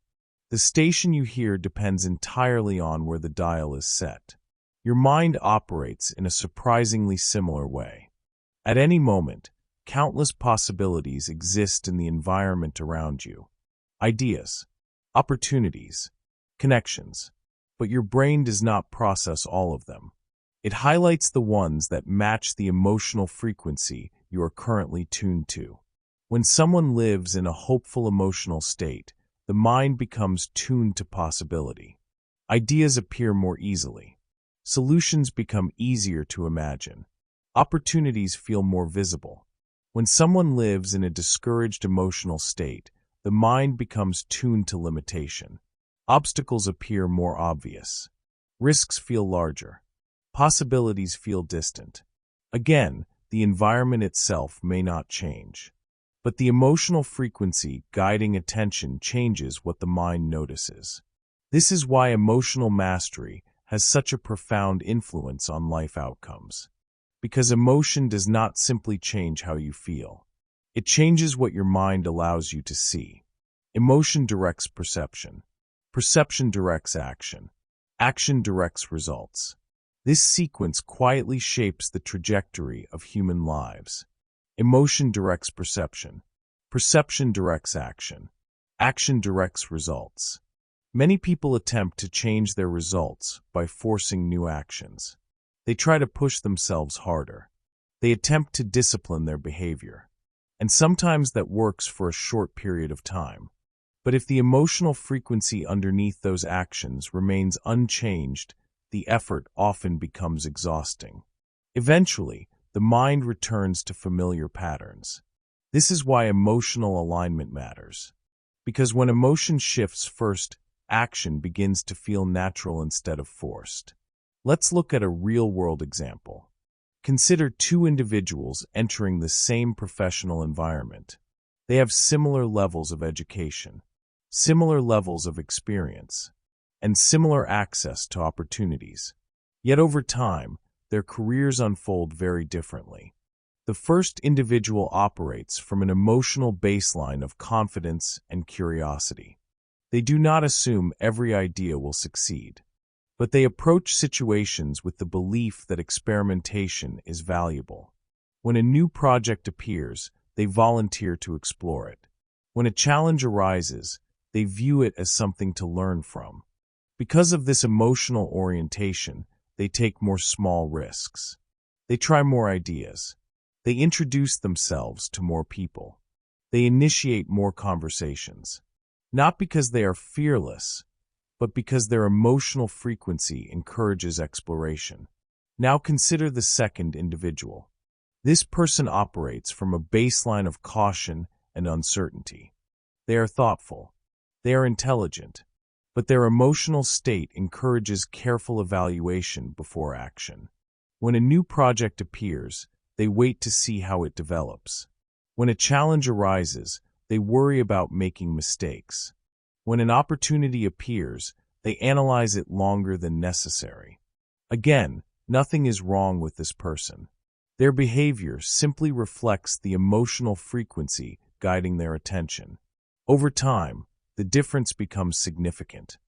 The station you hear depends entirely on where the dial is set. Your mind operates in a surprisingly similar way. At any moment, countless possibilities exist in the environment around you. Ideas, opportunities, connections. But your brain does not process all of them. It highlights the ones that match the emotional frequency you are currently tuned to. When someone lives in a hopeful emotional state, the mind becomes tuned to possibility. Ideas appear more easily. Solutions become easier to imagine. Opportunities feel more visible. When someone lives in a discouraged emotional state, the mind becomes tuned to limitation. Obstacles appear more obvious. Risks feel larger. Possibilities feel distant. Again, the environment itself may not change, but the emotional frequency guiding attention changes what the mind notices. This is why emotional mastery has such a profound influence on life outcomes. Because emotion does not simply change how you feel. It changes what your mind allows you to see. Emotion directs perception. Perception directs action. Action directs results. This sequence quietly shapes the trajectory of human lives. Emotion directs perception. Perception directs action. Action directs results. Many people attempt to change their results by forcing new actions. They try to push themselves harder. They attempt to discipline their behavior. And sometimes that works for a short period of time. But if the emotional frequency underneath those actions remains unchanged, the effort often becomes exhausting. Eventually, the mind returns to familiar patterns. This is why emotional alignment matters. Because when emotion shifts first, action begins to feel natural instead of forced. Let's look at a real-world example. Consider two individuals entering the same professional environment. They have similar levels of education, similar levels of experience, and similar access to opportunities. Yet over time, their careers unfold very differently. The first individual operates from an emotional baseline of confidence and curiosity. They do not assume every idea will succeed, but they approach situations with the belief that experimentation is valuable. When a new project appears, they volunteer to explore it. When a challenge arises, they view it as something to learn from. Because of this emotional orientation, they take more small risks. They try more ideas. They introduce themselves to more people. They initiate more conversations. Not because they are fearless, but because their emotional frequency encourages exploration. Now consider the second individual. This person operates from a baseline of caution and uncertainty. They are thoughtful. They are intelligent. But their emotional state encourages careful evaluation before action. When a new project appears, they wait to see how it develops. When a challenge arises, they worry about making mistakes. When an opportunity appears, they analyze it longer than necessary. Again, nothing is wrong with this person. Their behavior simply reflects the emotional frequency guiding their attention. Over time, the difference becomes significant.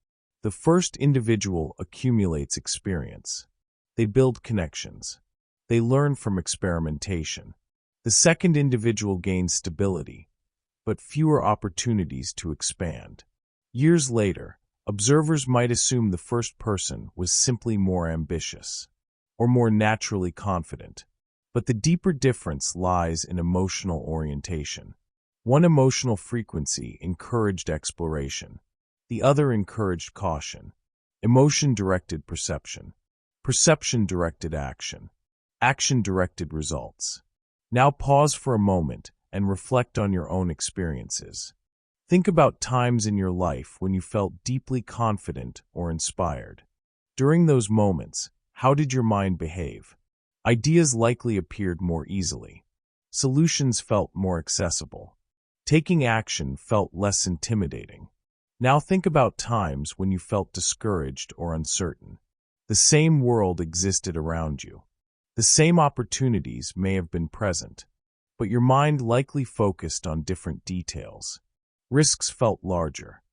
The first individual accumulates experience. They build connections. They learn from experimentation. The second individual gains stability, but fewer opportunities to expand. Years later, observers might assume the first person was simply more ambitious or more naturally confident. But the deeper difference lies in emotional orientation. One emotional frequency encouraged exploration. The other encouraged caution. Emotion directed perception. Perception directed action. Action directed results. Now pause for a moment and reflect on your own experiences. Think about times in your life when you felt deeply confident or inspired. During those moments, how did your mind behave? Ideas likely appeared more easily. Solutions felt more accessible. Taking action felt less intimidating. Now think about times when you felt discouraged or uncertain. The same world existed around you. The same opportunities may have been present, but your mind likely focused on different details. Risks felt larger.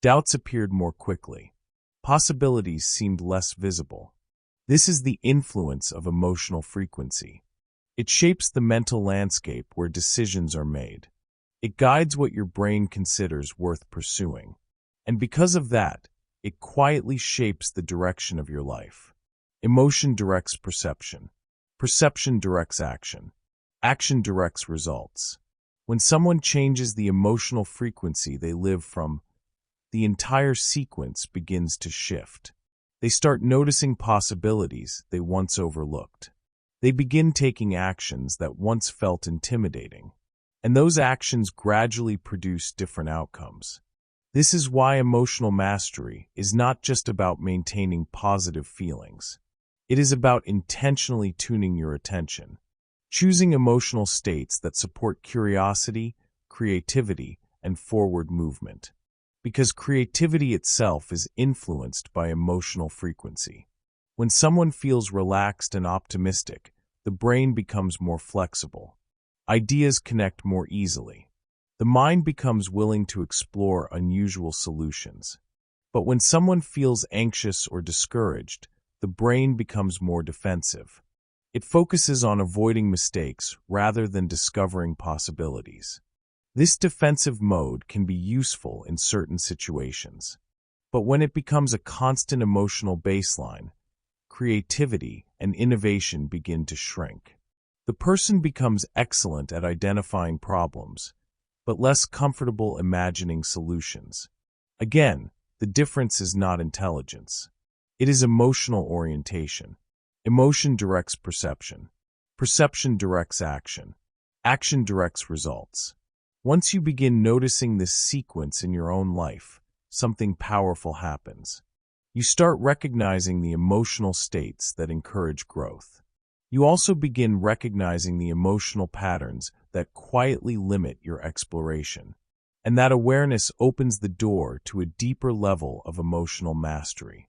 Doubts appeared more quickly. Possibilities seemed less visible. This is the influence of emotional frequency. It shapes the mental landscape where decisions are made. It guides what your brain considers worth pursuing. And because of that, it quietly shapes the direction of your life. Emotion directs perception. Perception directs action. Action directs results. When someone changes the emotional frequency they live from, the entire sequence begins to shift. They start noticing possibilities they once overlooked. They begin taking actions that once felt intimidating. And those actions gradually produce different outcomes. This is why emotional mastery is not just about maintaining positive feelings. It is about intentionally tuning your attention, choosing emotional states that support curiosity, creativity, and forward movement. Because creativity itself is influenced by emotional frequency. When someone feels relaxed and optimistic, the brain becomes more flexible. Ideas connect more easily. The mind becomes willing to explore unusual solutions. But when someone feels anxious or discouraged, the brain becomes more defensive. It focuses on avoiding mistakes rather than discovering possibilities. This defensive mode can be useful in certain situations. But when it becomes a constant emotional baseline, creativity and innovation begin to shrink. The person becomes excellent at identifying problems, but less comfortable imagining solutions. Again, the difference is not intelligence. It is emotional orientation. Emotion directs perception. Perception directs action. Action directs results. Once you begin noticing this sequence in your own life, something powerful happens. You start recognizing the emotional states that encourage growth. You also begin recognizing the emotional patterns that quietly limit your exploration. And that awareness opens the door to a deeper level of emotional mastery.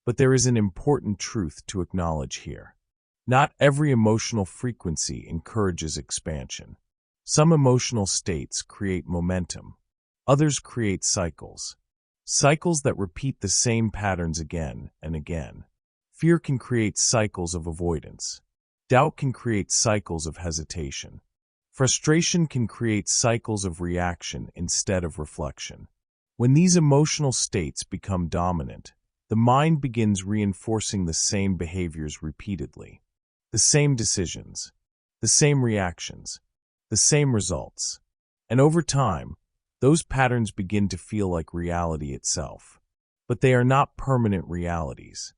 But there is an important truth to acknowledge here. Not every emotional frequency encourages expansion. Some emotional states create momentum. Others create cycles. Cycles that repeat the same patterns again and again. Fear can create cycles of avoidance. Doubt can create cycles of hesitation. Frustration can create cycles of reaction instead of reflection. When these emotional states become dominant, the mind begins reinforcing the same behaviors repeatedly. The same decisions, the same reactions, the same results. And over time, those patterns begin to feel like reality itself. But they are not permanent realities.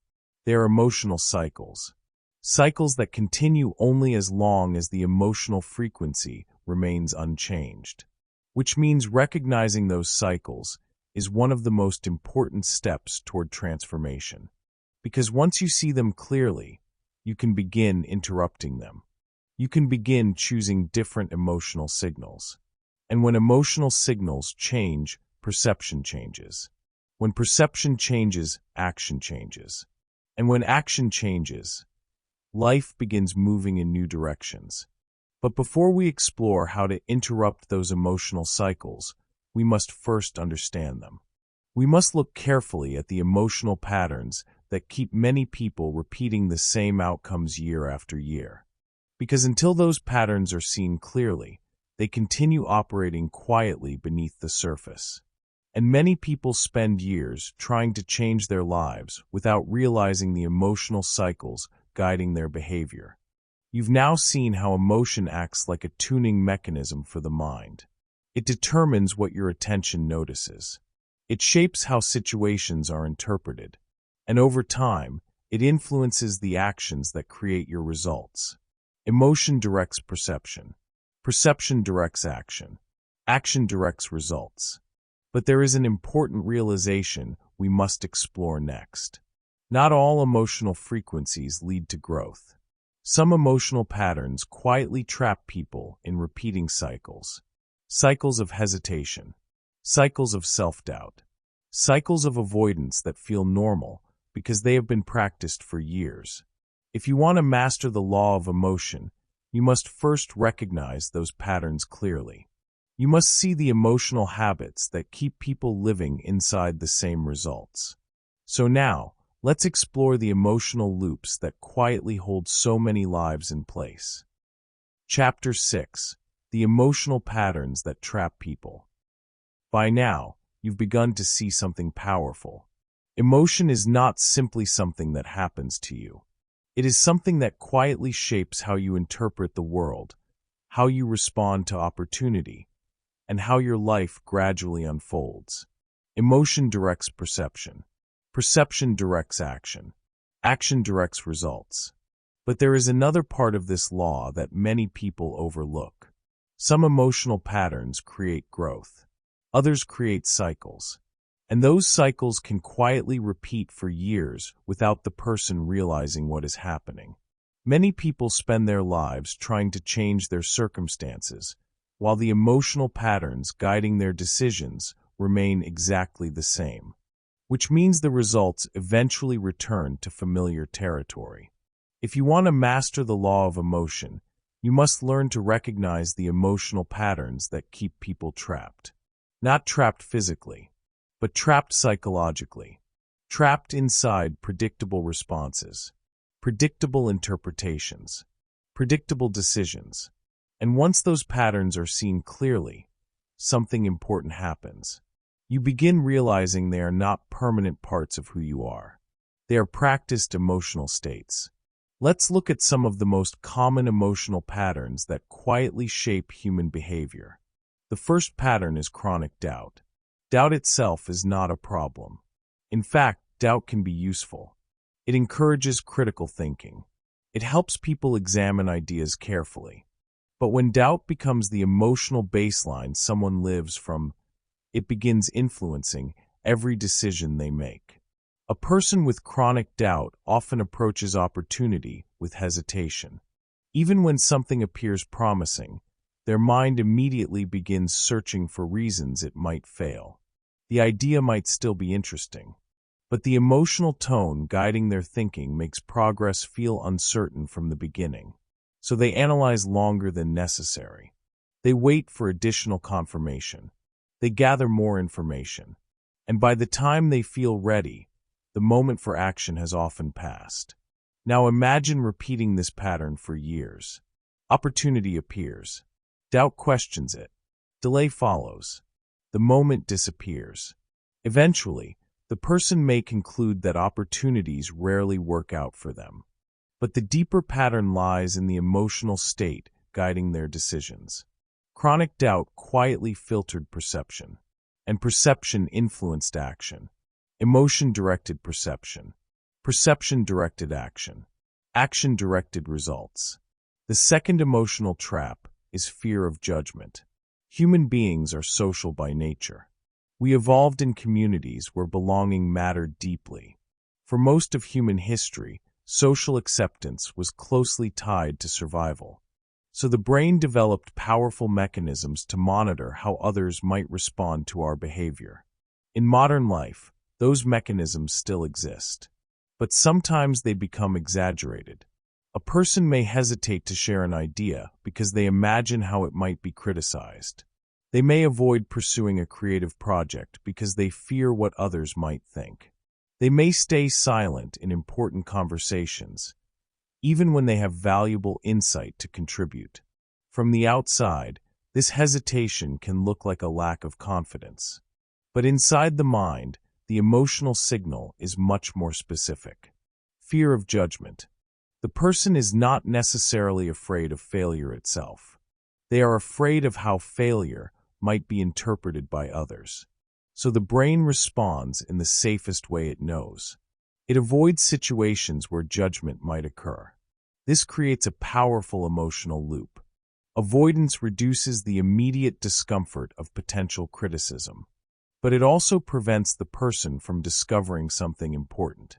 They are emotional cycles. Cycles that continue only as long as the emotional frequency remains unchanged. Which means recognizing those cycles is one of the most important steps toward transformation. Because once you see them clearly, you can begin interrupting them. You can begin choosing different emotional signals. And when emotional signals change, perception changes. When perception changes, action changes. And when action changes, life begins moving in new directions. But before we explore how to interrupt those emotional cycles, we must first understand them. We must look carefully at the emotional patterns that keep many people repeating the same outcomes year after year. Because until those patterns are seen clearly, they continue operating quietly beneath the surface. And many people spend years trying to change their lives without realizing the emotional cycles guiding their behavior. You've now seen how emotion acts like a tuning mechanism for the mind. It determines what your attention notices. It shapes how situations are interpreted. And over time, it influences the actions that create your results. Emotion directs perception. Perception directs action. Action directs results. But there is an important realization we must explore next. Not all emotional frequencies lead to growth. Some emotional patterns quietly trap people in repeating cycles. Cycles of hesitation. Cycles of self-doubt. Cycles of avoidance that feel normal because they have been practiced for years. If you want to master the law of emotion, you must first recognize those patterns clearly. You must see the emotional habits that keep people living inside the same results. So now, let's explore the emotional loops that quietly hold so many lives in place. Chapter 6: The Emotional Patterns That Trap People. By now, you've begun to see something powerful. Emotion is not simply something that happens to you. It is something that quietly shapes how you interpret the world, how you respond to opportunity, and how your life gradually unfolds. Emotion directs perception. Perception directs action. Action directs results. But there is another part of this law that many people overlook. Some emotional patterns create growth. Others create cycles. And those cycles can quietly repeat for years without the person realizing what is happening. Many people spend their lives trying to change their circumstances, while the emotional patterns guiding their decisions remain exactly the same, which means the results eventually return to familiar territory. If you want to master the law of emotion, you must learn to recognize the emotional patterns that keep people trapped. Not trapped physically, but trapped psychologically. Trapped inside predictable responses, predictable interpretations, predictable decisions. And once those patterns are seen clearly, something important happens. You begin realizing they are not permanent parts of who you are. They are practiced emotional states. Let's look at some of the most common emotional patterns that quietly shape human behavior. The first pattern is chronic doubt. Doubt itself is not a problem. In fact, doubt can be useful. It encourages critical thinking. It helps people examine ideas carefully. But when doubt becomes the emotional baseline someone lives from, it begins influencing every decision they make. A person with chronic doubt often approaches opportunity with hesitation. Even when something appears promising, their mind immediately begins searching for reasons it might fail. The idea might still be interesting, But the emotional tone guiding their thinking makes progress feel uncertain from the beginning. So they analyze longer than necessary. They wait for additional confirmation. They gather more information. And by the time they feel ready, the moment for action has often passed. Now imagine repeating this pattern for years. Opportunity appears. Doubt questions it. Delay follows. The moment disappears. Eventually, the person may conclude that opportunities rarely work out for them. But the deeper pattern lies in the emotional state guiding their decisions. Chronic doubt quietly filtered perception, and perception influenced action. Emotion directed perception. Perception directed action. Action directed results. The second emotional trap is fear of judgment. Human beings are social by nature. We evolved in communities where belonging mattered deeply. For most of human history, social acceptance was closely tied to survival. So the brain developed powerful mechanisms to monitor how others might respond to our behavior. In modern life, those mechanisms still exist. But sometimes they become exaggerated. A person may hesitate to share an idea because they imagine how it might be criticized. They may avoid pursuing a creative project because they fear what others might think. They may stay silent in important conversations, even when they have valuable insight to contribute. From the outside, this hesitation can look like a lack of confidence. But inside the mind, the emotional signal is much more specific. Fear of judgment. The person is not necessarily afraid of failure itself. They are afraid of how failure might be interpreted by others. So the brain responds in the safest way it knows. It avoids situations where judgment might occur. This creates a powerful emotional loop. Avoidance reduces the immediate discomfort of potential criticism, but it also prevents the person from discovering something important.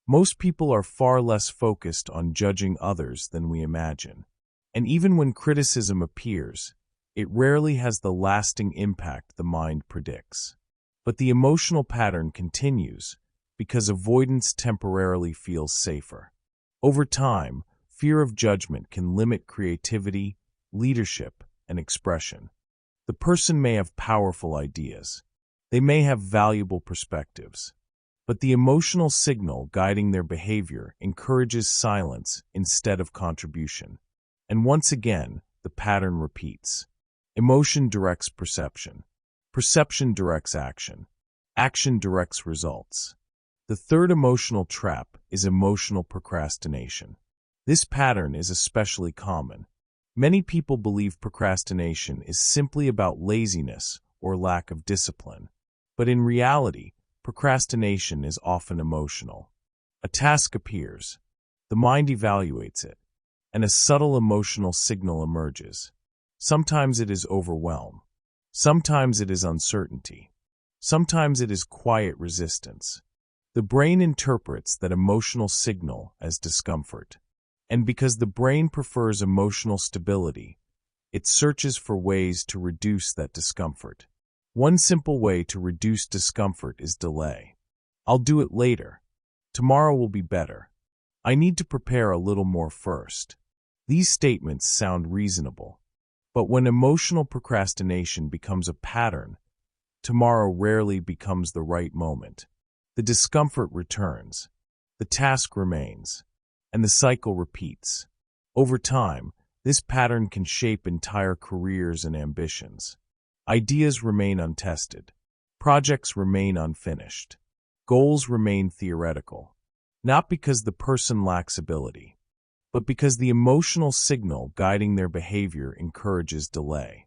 Most people are far less focused on judging others than we imagine. And even when criticism appears, it rarely has the lasting impact the mind predicts. But the emotional pattern continues because avoidance temporarily feels safer. Over time, fear of judgment can limit creativity, leadership, and expression. The person may have powerful ideas. They may have valuable perspectives. But the emotional signal guiding their behavior encourages silence instead of contribution. And once again, the pattern repeats. Emotion directs perception. Perception directs action. Action directs results. The third emotional trap is emotional procrastination. This pattern is especially common. Many people believe procrastination is simply about laziness or lack of discipline. But in reality, procrastination is often emotional. A task appears. The mind evaluates it, and a subtle emotional signal emerges. Sometimes it is overwhelm. Sometimes it is uncertainty. Sometimes it is quiet resistance. The brain interprets that emotional signal as discomfort. And because the brain prefers emotional stability, it searches for ways to reduce that discomfort. One simple way to reduce discomfort is delay. I'll do it later. Tomorrow will be better. I need to prepare a little more first. These statements sound reasonable. But when emotional procrastination becomes a pattern, tomorrow rarely becomes the right moment. The discomfort returns. The task remains. And the cycle repeats. Over time, this pattern can shape entire careers and ambitions. Ideas remain untested. Projects remain unfinished. Goals remain theoretical. Not because the person lacks ability, but because the emotional signal guiding their behavior encourages delay.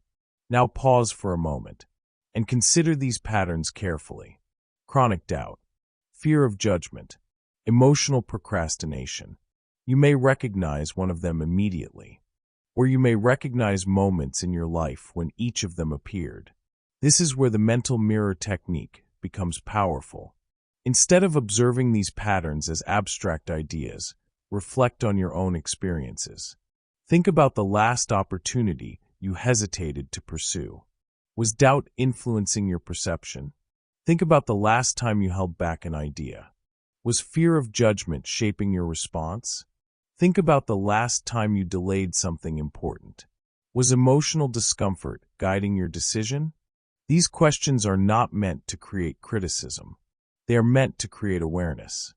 Now pause for a moment and consider these patterns carefully. Chronic doubt, fear of judgment, emotional procrastination. You may recognize one of them immediately, or you may recognize moments in your life when each of them appeared. This is where the mental mirror technique becomes powerful. Instead of observing these patterns as abstract ideas, reflect on your own experiences. Think about the last opportunity you hesitated to pursue. Was doubt influencing your perception? Think about the last time you held back an idea. Was fear of judgment shaping your response? Think about the last time you delayed something important. Was emotional discomfort guiding your decision? These questions are not meant to create criticism. They are meant to create awareness.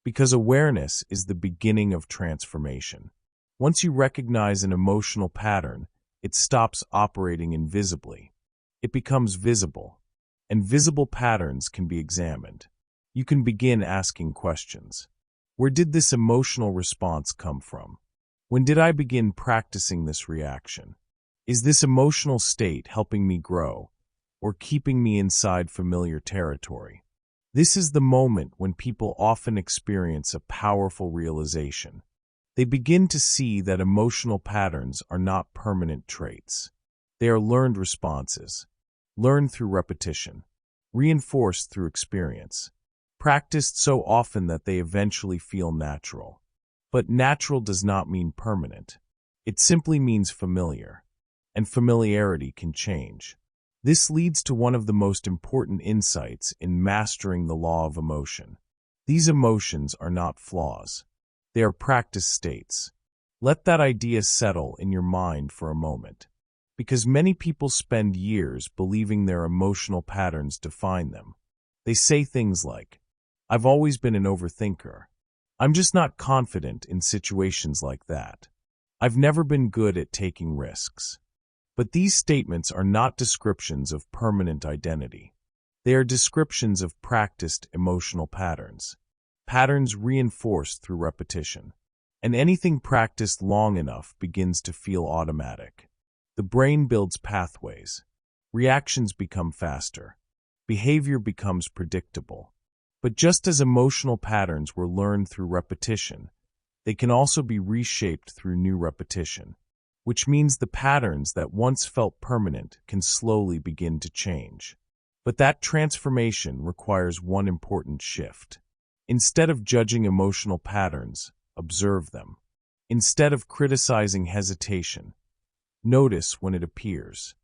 Because awareness is the beginning of transformation. Once you recognize an emotional pattern, it stops operating invisibly. It becomes visible, and visible patterns can be examined. You can begin asking questions. Where did this emotional response come from? When did I begin practicing this reaction? Is this emotional state helping me grow, or keeping me inside familiar territory? This is the moment when people often experience a powerful realization. They begin to see that emotional patterns are not permanent traits. They are learned responses, learned through repetition, reinforced through experience, practiced so often that they eventually feel natural. But natural does not mean permanent. It simply means familiar, and familiarity can change. This leads to one of the most important insights in mastering the law of emotion. These emotions are not flaws. They are practice states. Let that idea settle in your mind for a moment. Because many people spend years believing their emotional patterns define them. They say things like, "I've always been an overthinker. I'm just not confident in situations like that. I've never been good at taking risks." But these statements are not descriptions of permanent identity. They are descriptions of practiced emotional patterns. Patterns reinforced through repetition. And anything practiced long enough begins to feel automatic. The brain builds pathways. Reactions become faster. Behavior becomes predictable. But just as emotional patterns were learned through repetition, they can also be reshaped through new repetition. Which means the patterns that once felt permanent can slowly begin to change. But that transformation requires one important shift. Instead of judging emotional patterns, observe them. Instead of criticizing hesitation, notice when it appears.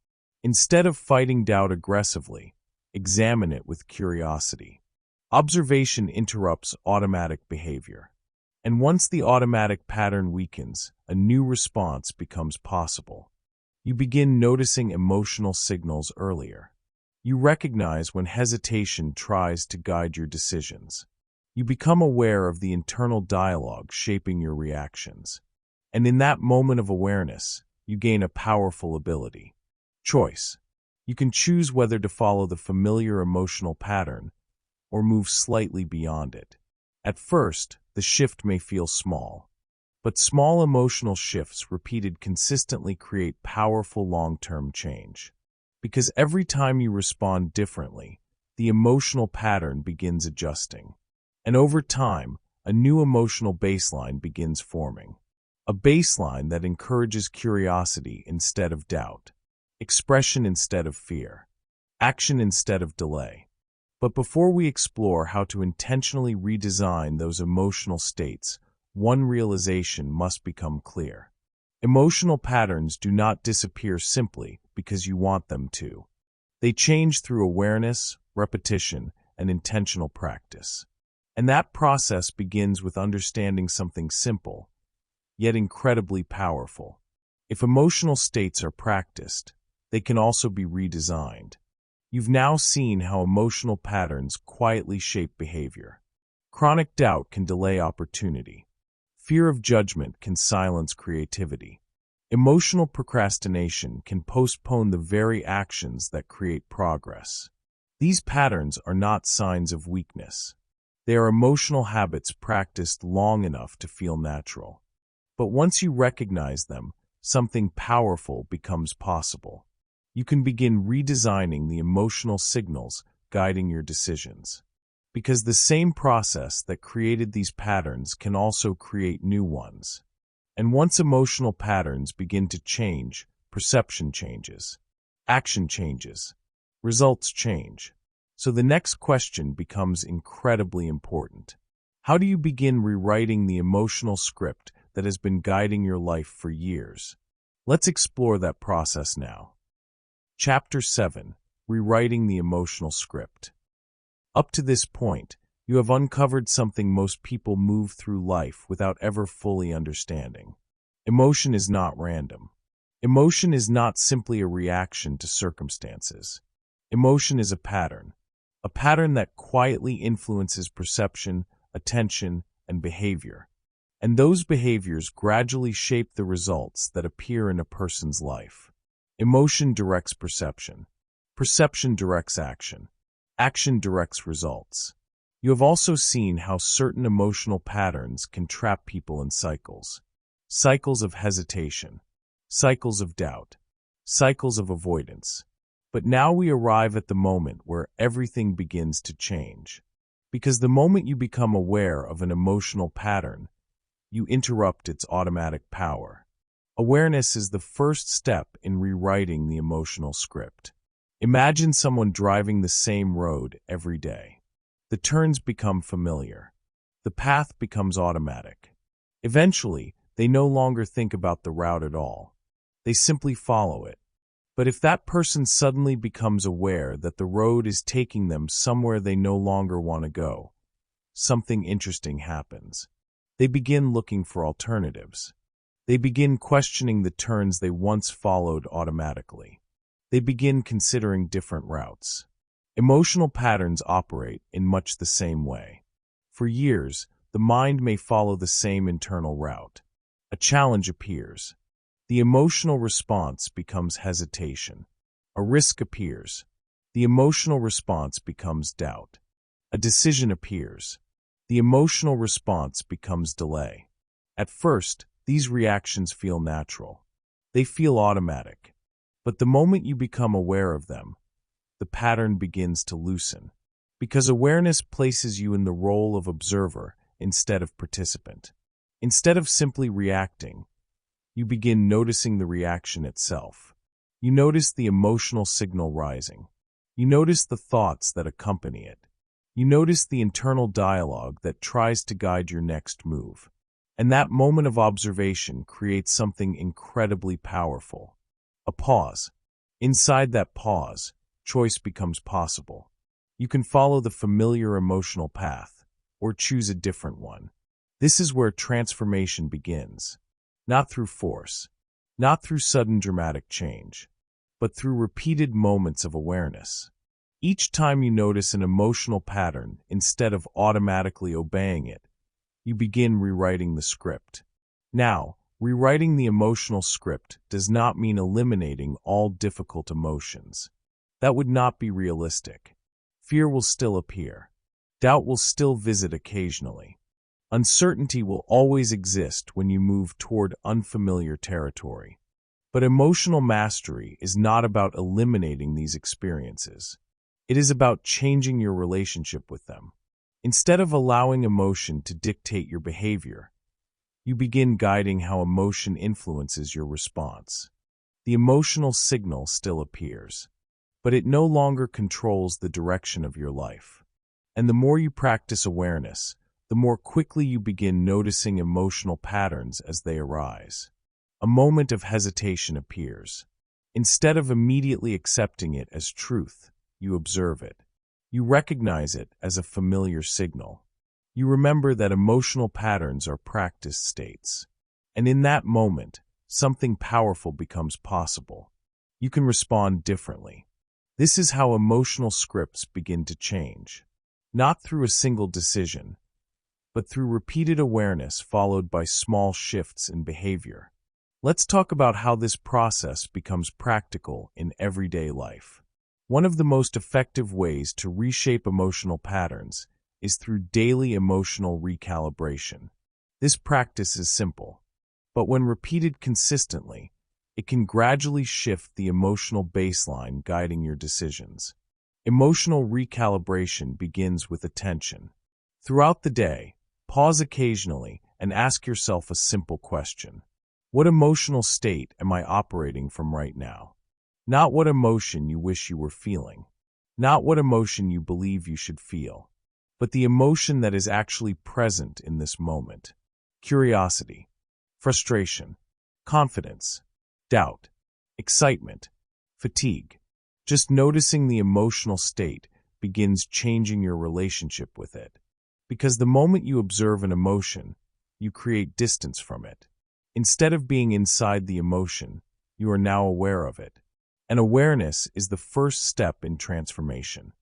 Instead of fighting doubt aggressively, examine it with curiosity. Observation interrupts automatic behavior. And once the automatic pattern weakens, a new response becomes possible. You begin noticing emotional signals earlier. You recognize when hesitation tries to guide your decisions. You become aware of the internal dialogue shaping your reactions. And in that moment of awareness, you gain a powerful ability. Choice. You can choose whether to follow the familiar emotional pattern or move slightly beyond it. At first, the shift may feel small, but small emotional shifts repeated consistently create powerful long-term change. Because every time you respond differently, the emotional pattern begins adjusting. And over time, a new emotional baseline begins forming. A baseline that encourages curiosity instead of doubt, expression instead of fear, action instead of delay. But before we explore how to intentionally redesign those emotional states, one realization must become clear. Emotional patterns do not disappear simply because you want them to. They change through awareness, repetition, and intentional practice. And that process begins with understanding something simple, yet incredibly powerful. If emotional states are practiced, they can also be redesigned. You've now seen how emotional patterns quietly shape behavior. Chronic doubt can delay opportunity. Fear of judgment can silence creativity. Emotional procrastination can postpone the very actions that create progress. These patterns are not signs of weakness. They are emotional habits practiced long enough to feel natural. But once you recognize them, something powerful becomes possible. You can begin redesigning the emotional signals guiding your decisions. Because the same process that created these patterns can also create new ones. And once emotional patterns begin to change, perception changes, action changes, results change. So the next question becomes incredibly important. How do you begin rewriting the emotional script that has been guiding your life for years? Let's explore that process now. Chapter 7. Rewriting the Emotional Script. Up to this point, You have uncovered something most people move through life without ever fully understanding. Emotion is not random. Emotion is not simply a reaction to circumstances. Emotion is a pattern that quietly influences perception, attention, and behavior. And those behaviors gradually shape the results that appear in a person's life. Emotion directs perception. Perception directs action. Action directs results. You have also seen how certain emotional patterns can trap people in cycles. Cycles of hesitation, cycles of doubt, cycles of avoidance. But now we arrive at the moment where everything begins to change. Because the moment you become aware of an emotional pattern, you interrupt its automatic power. Awareness is the first step in rewriting the emotional script. Imagine someone driving the same road every day. The turns become familiar. The path becomes automatic. Eventually, they no longer think about the route at all. They simply follow it. But if that person suddenly becomes aware that the road is taking them somewhere they no longer want to go, something interesting happens. They begin looking for alternatives. They begin questioning the turns they once followed automatically. They begin considering different routes. Emotional patterns operate in much the same way. For years, the mind may follow the same internal route. A challenge appears. The emotional response becomes hesitation. A risk appears. The emotional response becomes doubt. A decision appears. The emotional response becomes delay. At first, these reactions feel natural. They feel automatic. But the moment you become aware of them, the pattern begins to loosen. Because awareness places you in the role of observer instead of participant. Instead of simply reacting, you begin noticing the reaction itself. You notice the emotional signal rising. You notice the thoughts that accompany it. You notice the internal dialogue that tries to guide your next move. And that moment of observation creates something incredibly powerful. A pause. Inside that pause, choice becomes possible. You can follow the familiar emotional path, or choose a different one. This is where transformation begins. Not through force, not through sudden dramatic change, but through repeated moments of awareness. Each time you notice an emotional pattern, instead of automatically obeying it, you begin rewriting the script. Now, rewriting the emotional script does not mean eliminating all difficult emotions. That would not be realistic. Fear will still appear. Doubt will still visit occasionally. Uncertainty will always exist when you move toward unfamiliar territory. But emotional mastery is not about eliminating these experiences. It is about changing your relationship with them. Instead of allowing emotion to dictate your behavior, you begin guiding how emotion influences your response. The emotional signal still appears, but it no longer controls the direction of your life. And the more you practice awareness, the more quickly you begin noticing emotional patterns as they arise. A moment of hesitation appears. Instead of immediately accepting it as truth, you observe it. You recognize it as a familiar signal. You remember that emotional patterns are practice states. And in that moment, something powerful becomes possible. You can respond differently. This is how emotional scripts begin to change. Not through a single decision, but through repeated awareness followed by small shifts in behavior. Let's talk about how this process becomes practical in everyday life. One of the most effective ways to reshape emotional patterns is through daily emotional recalibration. This practice is simple, but when repeated consistently, it can gradually shift the emotional baseline guiding your decisions. Emotional recalibration begins with attention. Throughout the day, pause occasionally and ask yourself a simple question. What emotional state am I operating from right now? Not what emotion you wish you were feeling. Not what emotion you believe you should feel. But the emotion that is actually present in this moment. Curiosity, frustration, confidence, doubt, excitement, fatigue. Just noticing the emotional state begins changing your relationship with it. Because the moment you observe an emotion, you create distance from it. Instead of being inside the emotion, you are now aware of it. And awareness is the first step in transformation.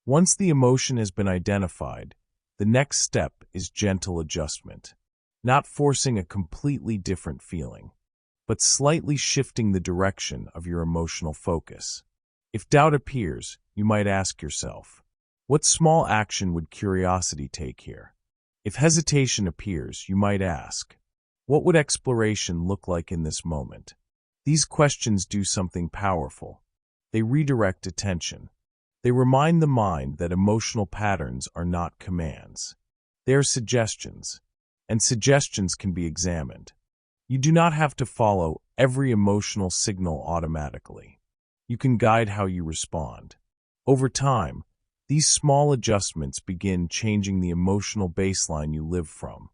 Once the emotion has been identified, the next step is gentle adjustment. Not forcing a completely different feeling, but slightly shifting the direction of your emotional focus. If doubt appears, you might ask yourself, what small action would curiosity take here? If hesitation appears, you might ask, what would exploration look like in this moment? These questions do something powerful. They redirect attention. They remind the mind that emotional patterns are not commands. They are suggestions, and suggestions can be examined. You do not have to follow every emotional signal automatically. You can guide how you respond. Over time, these small adjustments begin changing the emotional baseline you live from.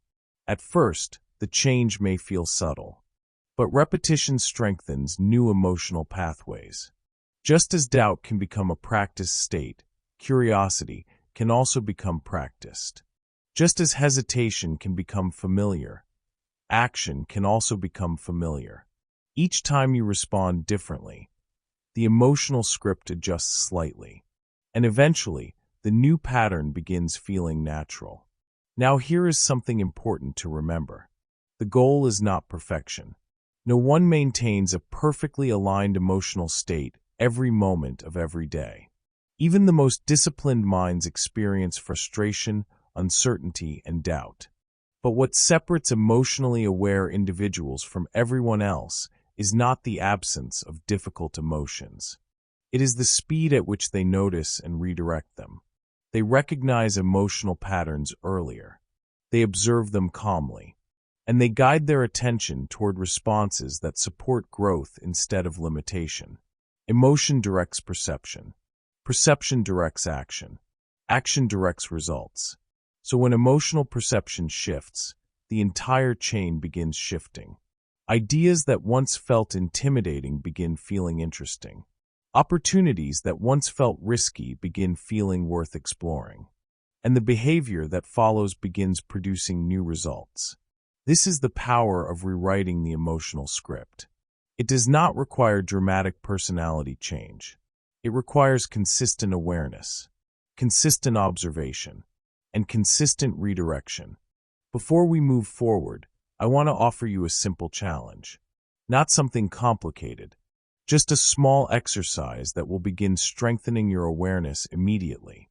At first, the change may feel subtle, but repetition strengthens new emotional pathways. Just as doubt can become a practiced state, curiosity can also become practiced. Just as hesitation can become familiar, action can also become familiar. Each time you respond differently, the emotional script adjusts slightly, and eventually, the new pattern begins feeling natural. Now here is something important to remember. The goal is not perfection. No one maintains a perfectly aligned emotional state every moment of every day. Even the most disciplined minds experience frustration, uncertainty, and doubt. But what separates emotionally aware individuals from everyone else is not the absence of difficult emotions. It is the speed at which they notice and redirect them. They recognize emotional patterns earlier. They observe them calmly, and they guide their attention toward responses that support growth instead of limitation. Emotion directs perception. Perception directs action. Action directs results. So when emotional perception shifts, the entire chain begins shifting. Ideas that once felt intimidating begin feeling interesting. Opportunities that once felt risky begin feeling worth exploring. And the behavior that follows begins producing new results. This is the power of rewriting the emotional script. It does not require dramatic personality change. It requires consistent awareness, consistent observation, and consistent redirection. Before we move forward, I want to offer you a simple challenge. Not something complicated, just a small exercise that will begin strengthening your awareness immediately.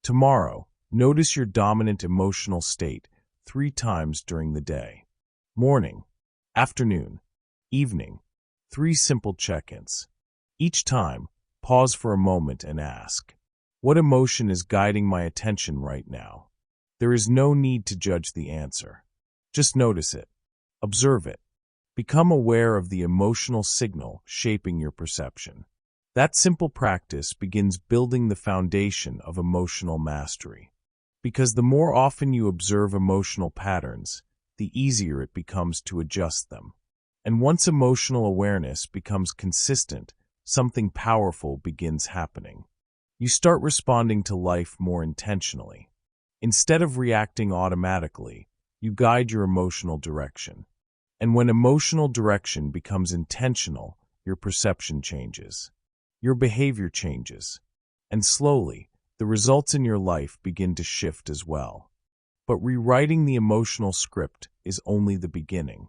Tomorrow, notice your dominant emotional state 3 times during the day. Morning, afternoon, evening. 3 simple check-ins. Each time, pause for a moment and ask, what emotion is guiding my attention right now? There is no need to judge the answer. Just notice it. Observe it. Become aware of the emotional signal shaping your perception. That simple practice begins building the foundation of emotional mastery. Because the more often you observe emotional patterns, the easier it becomes to adjust them. And once emotional awareness becomes consistent, something powerful begins happening. You start responding to life more intentionally. Instead of reacting automatically, you guide your emotional direction. And when emotional direction becomes intentional, your perception changes. Your behavior changes. And slowly, the results in your life begin to shift as well. But rewriting the emotional script is only the beginning.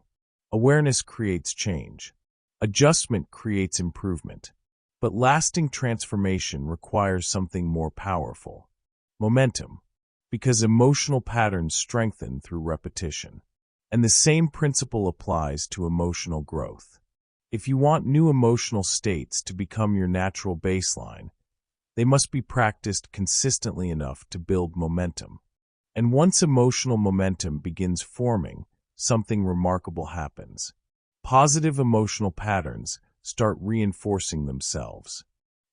Awareness creates change. Adjustment creates improvement. But lasting transformation requires something more powerful. Momentum. Because emotional patterns strengthen through repetition. And the same principle applies to emotional growth. If you want new emotional states to become your natural baseline, they must be practiced consistently enough to build momentum. And once emotional momentum begins forming, something remarkable happens. Positive emotional patterns start reinforcing themselves.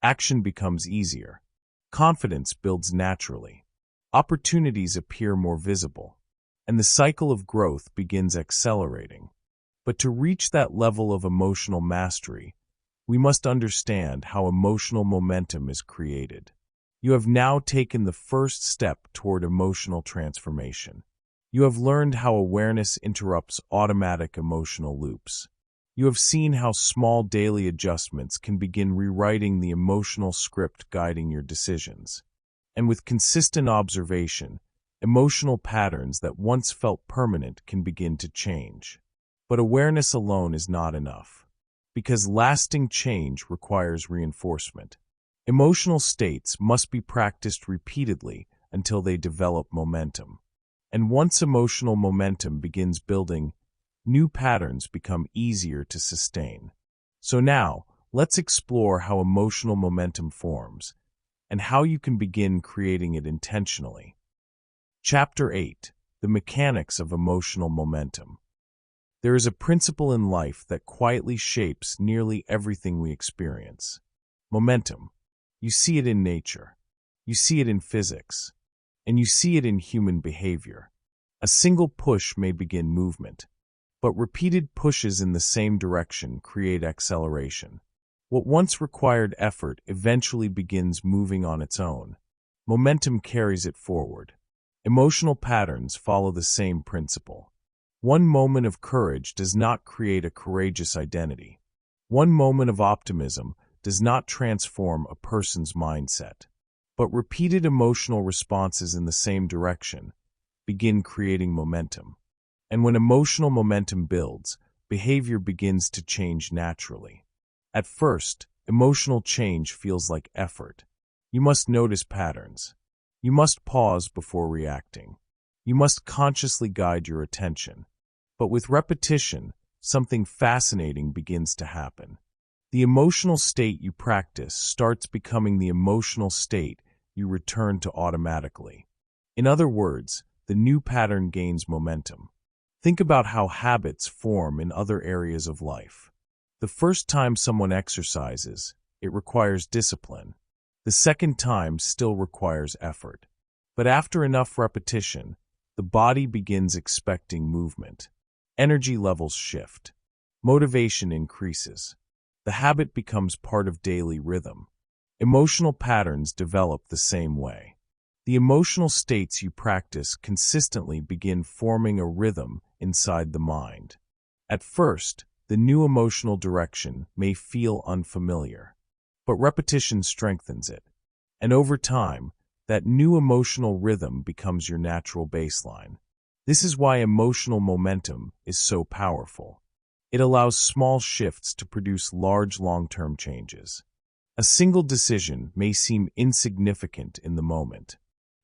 Action becomes easier. Confidence builds naturally. Opportunities appear more visible. And the cycle of growth begins accelerating. But to reach that level of emotional mastery, we must understand how emotional momentum is created. You have now taken the first step toward emotional transformation. You have learned how awareness interrupts automatic emotional loops. You have seen how small daily adjustments can begin rewriting the emotional script guiding your decisions. And with consistent observation, emotional patterns that once felt permanent can begin to change. But awareness alone is not enough, because lasting change requires reinforcement. Emotional states must be practiced repeatedly until they develop momentum. And once emotional momentum begins building, new patterns become easier to sustain. So now, let's explore how emotional momentum forms and how you can begin creating it intentionally. Chapter 8: The Mechanics of Emotional Momentum. There is a principle in life that quietly shapes nearly everything we experience. Momentum. You see it in nature. You see it in physics. And you see it in human behavior. A single push may begin movement, but repeated pushes in the same direction create acceleration. What once required effort eventually begins moving on its own. Momentum carries it forward. Emotional patterns follow the same principle. One moment of courage does not create a courageous identity. One moment of optimism does not transform a person's mindset. But repeated emotional responses in the same direction begin creating momentum. And when emotional momentum builds, behavior begins to change naturally. At first, emotional change feels like effort. You must notice patterns. You must pause before reacting. You must consciously guide your attention. But with repetition, something fascinating begins to happen. The emotional state you practice starts becoming the emotional state you return to automatically. In other words, the new pattern gains momentum. Think about how habits form in other areas of life. The first time someone exercises, it requires discipline. The second time still requires effort. But after enough repetition, the body begins expecting movement. Energy levels shift. Motivation increases. The habit becomes part of daily rhythm. Emotional patterns develop the same way. The emotional states you practice consistently begin forming a rhythm inside the mind. At first, the new emotional direction may feel unfamiliar, but repetition strengthens it. And over time, that new emotional rhythm becomes your natural baseline. This is why emotional momentum is so powerful. It allows small shifts to produce large long-term changes. A single decision may seem insignificant in the moment,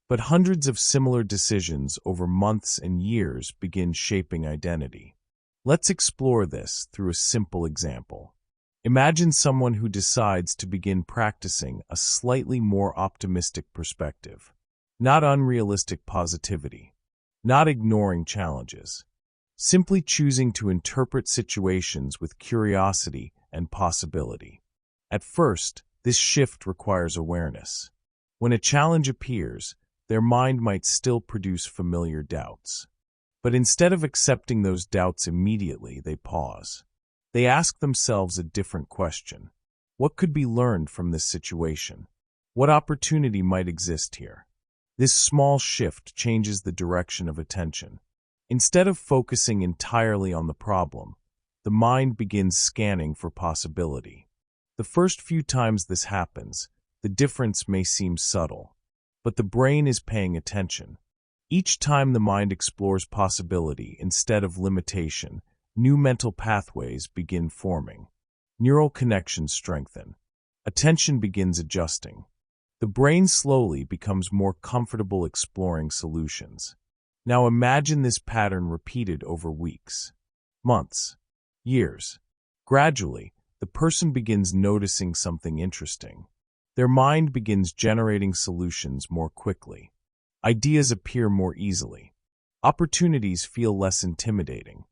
but hundreds of similar decisions over months and years begin shaping identity. Let's explore this through a simple example. Imagine someone who decides to begin practicing a slightly more optimistic perspective. Not unrealistic positivity. Not ignoring challenges. Simply choosing to interpret situations with curiosity and possibility. At first, this shift requires awareness. When a challenge appears, their mind might still produce familiar doubts. But instead of accepting those doubts immediately, they pause. They ask themselves a different question. What could be learned from this situation? What opportunity might exist here? This small shift changes the direction of attention. Instead of focusing entirely on the problem, the mind begins scanning for possibility. The first few times this happens, the difference may seem subtle, but the brain is paying attention. Each time the mind explores possibility instead of limitation, new mental pathways begin forming. Neural connections strengthen. Attention begins adjusting. The brain slowly becomes more comfortable exploring solutions. Now imagine this pattern repeated over weeks, months, years. Gradually, the person begins noticing something interesting. Their mind begins generating solutions more quickly. Ideas appear more easily. Opportunities feel less intimidating.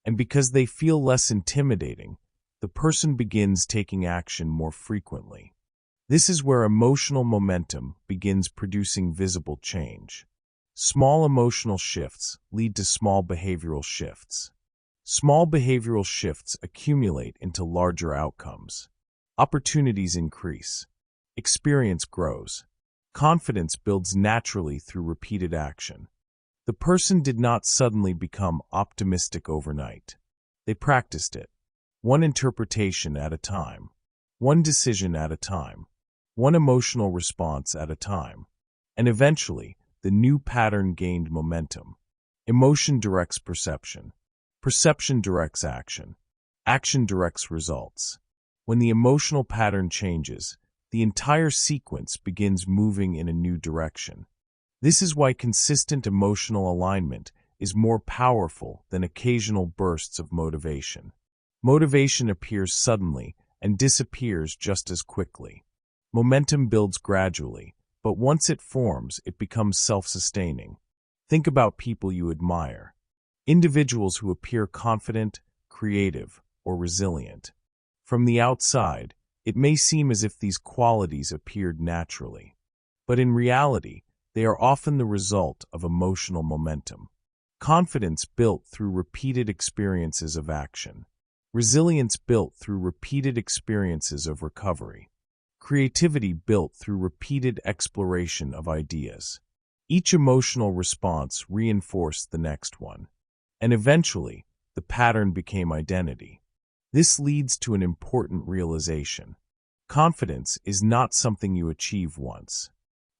And because they feel less intimidating, the person begins taking action more frequently. This is where emotional momentum begins producing visible change. Small emotional shifts lead to small behavioral shifts. Small behavioral shifts accumulate into larger outcomes. Opportunities increase. Experience grows. Confidence builds naturally through repeated action. The person did not suddenly become optimistic overnight. They practiced it, one interpretation at a time, one decision at a time, one emotional response at a time, and eventually, the new pattern gained momentum. Emotion directs perception. Perception directs action. Action directs results. When the emotional pattern changes, the entire sequence begins moving in a new direction. This is why consistent emotional alignment is more powerful than occasional bursts of motivation. Motivation appears suddenly and disappears just as quickly. Momentum builds gradually, but once it forms, it becomes self-sustaining. Think about people you admire. Individuals who appear confident, creative, or resilient. From the outside, it may seem as if these qualities appeared naturally. But in reality, they are often the result of emotional momentum. Confidence built through repeated experiences of action. Resilience built through repeated experiences of recovery. Creativity built through repeated exploration of ideas. Each emotional response reinforced the next one. And eventually, the pattern became identity. This leads to an important realization. Confidence is not something you achieve once.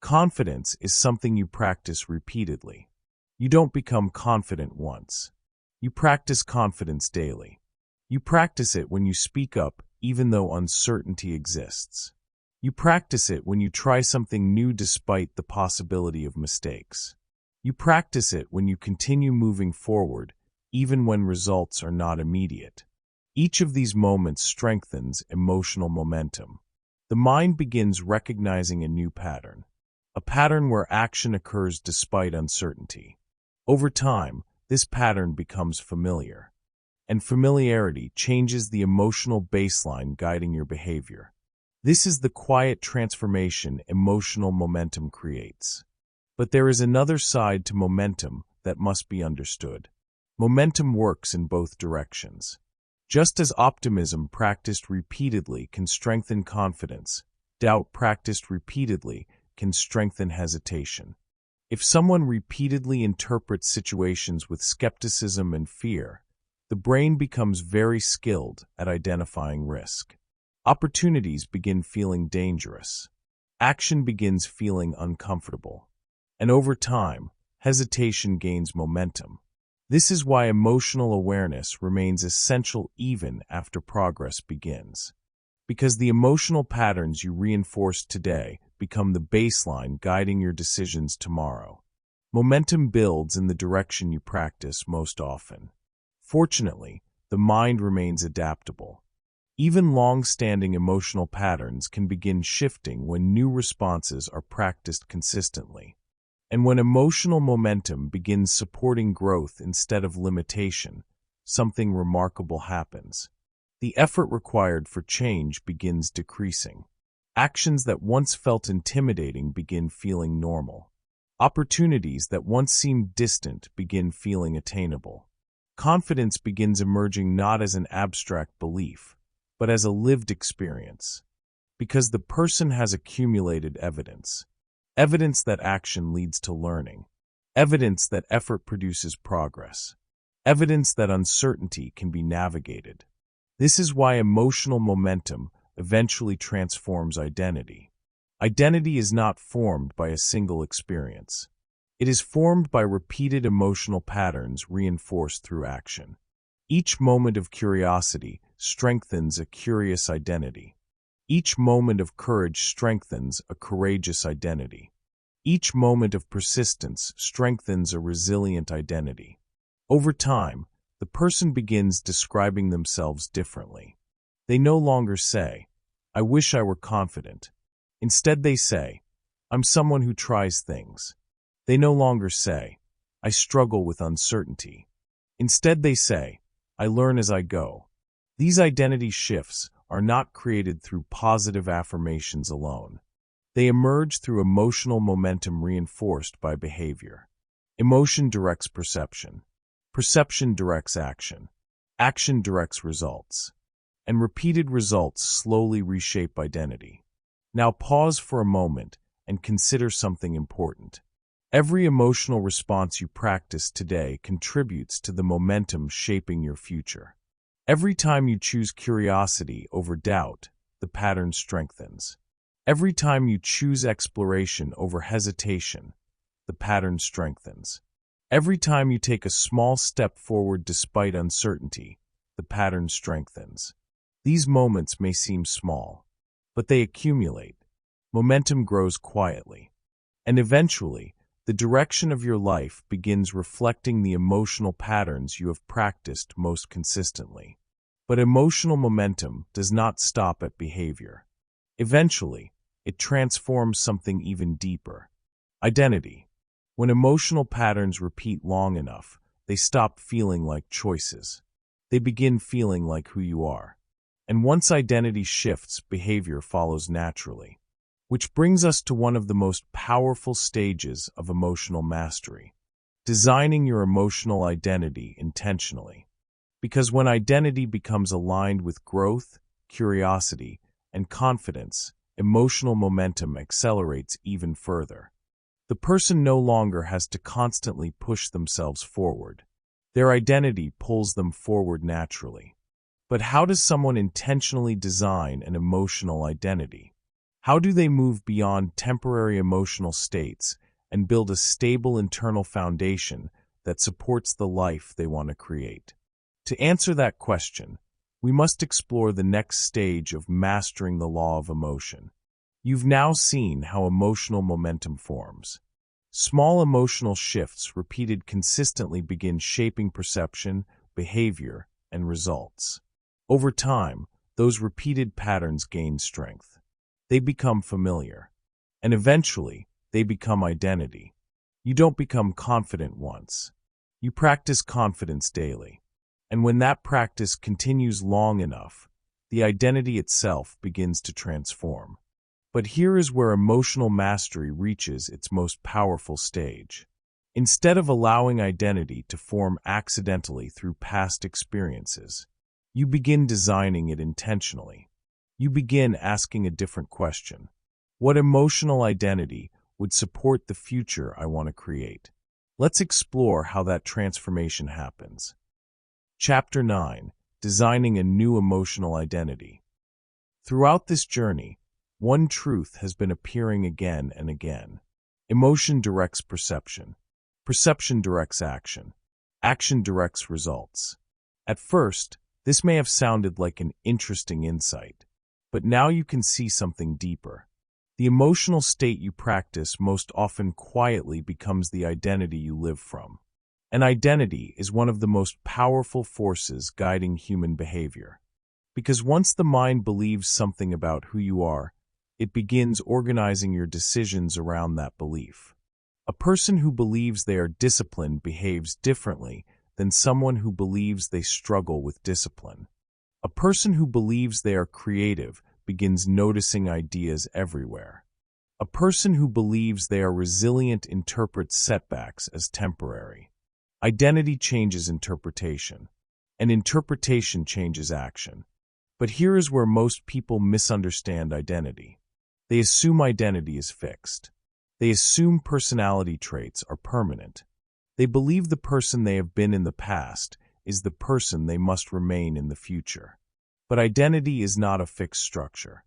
Confidence is something you practice repeatedly. You don't become confident once. You practice confidence daily. You practice it when you speak up even though uncertainty exists. You practice it when you try something new despite the possibility of mistakes. You practice it when you continue moving forward even when results are not immediate. Each of these moments strengthens emotional momentum. The mind begins recognizing a new pattern, a pattern where action occurs despite uncertainty. Over time, this pattern becomes familiar, and familiarity changes the emotional baseline guiding your behavior. This is the quiet transformation emotional momentum creates. But there is another side to momentum that must be understood. Momentum works in both directions. Just as optimism practiced repeatedly can strengthen confidence, doubt practiced repeatedly can strengthen hesitation. If someone repeatedly interprets situations with skepticism and fear, the brain becomes very skilled at identifying risk. Opportunities begin feeling dangerous. Action begins feeling uncomfortable. And over time, hesitation gains momentum. This is why emotional awareness remains essential even after progress begins. Because the emotional patterns you reinforce today become the baseline guiding your decisions tomorrow. Momentum builds in the direction you practice most often. Fortunately, the mind remains adaptable. Even long-standing emotional patterns can begin shifting when new responses are practiced consistently. And when emotional momentum begins supporting growth instead of limitation, something remarkable happens. The effort required for change begins decreasing. Actions that once felt intimidating begin feeling normal. Opportunities that once seemed distant begin feeling attainable. Confidence begins emerging not as an abstract belief, but as a lived experience. Because the person has accumulated evidence. Evidence that action leads to learning. Evidence that effort produces progress. Evidence that uncertainty can be navigated. This is why emotional momentum eventually transforms identity. Identity is not formed by a single experience. It is formed by repeated emotional patterns reinforced through action. Each moment of curiosity strengthens a curious identity. Each moment of courage strengthens a courageous identity. Each moment of persistence strengthens a resilient identity. Over time, the person begins describing themselves differently. They no longer say, "I wish I were confident." Instead, they say, "I'm someone who tries things." They no longer say, "I struggle with uncertainty." Instead, they say, "I learn as I go." These identity shifts are not created through positive affirmations alone. They emerge through emotional momentum reinforced by behavior. Emotion directs perception. Perception directs action. Action directs results. And repeated results slowly reshape identity. Now pause for a moment and consider something important. Every emotional response you practice today contributes to the momentum shaping your future. Every time you choose curiosity over doubt, the pattern strengthens. Every time you choose exploration over hesitation, the pattern strengthens. Every time you take a small step forward despite uncertainty, the pattern strengthens. These moments may seem small, but they accumulate. Momentum grows quietly. And eventually, the direction of your life begins reflecting the emotional patterns you have practiced most consistently. But emotional momentum does not stop at behavior. Eventually, it transforms something even deeper. Identity. When emotional patterns repeat long enough, they stop feeling like choices. They begin feeling like who you are. And once identity shifts, behavior follows naturally. Which brings us to one of the most powerful stages of emotional mastery: designing your emotional identity intentionally. Because when identity becomes aligned with growth, curiosity, and confidence, emotional momentum accelerates even further. The person no longer has to constantly push themselves forward. Their identity pulls them forward naturally. But how does someone intentionally design an emotional identity? How do they move beyond temporary emotional states and build a stable internal foundation that supports the life they want to create? To answer that question, we must explore the next stage of mastering the law of emotion. You've now seen how emotional momentum forms. Small emotional shifts repeated consistently begin shaping perception, behavior, and results. Over time, those repeated patterns gain strength. They become familiar. And eventually, they become identity. You don't become confident once. You practice confidence daily. And when that practice continues long enough, the identity itself begins to transform. But here is where emotional mastery reaches its most powerful stage. Instead of allowing identity to form accidentally through past experiences, you begin designing it intentionally. You begin asking a different question. What emotional identity would support the future I want to create? Let's explore how that transformation happens. Chapter 9: Designing a New Emotional Identity. Throughout this journey, one truth has been appearing again and again. Emotion directs perception. Perception directs action. Action directs results. At first, this may have sounded like an interesting insight, but now you can see something deeper. The emotional state you practice most often quietly becomes the identity you live from. An identity is one of the most powerful forces guiding human behavior. Because once the mind believes something about who you are, it begins organizing your decisions around that belief. A person who believes they are disciplined behaves differently than someone who believes they struggle with discipline. A person who believes they are creative begins noticing ideas everywhere. A person who believes they are resilient interprets setbacks as temporary. Identity changes interpretation, and interpretation changes action. But here is where most people misunderstand identity. They assume identity is fixed. They assume personality traits are permanent. They believe the person they have been in the past is the person they must remain in the future. But identity is not a fixed structure.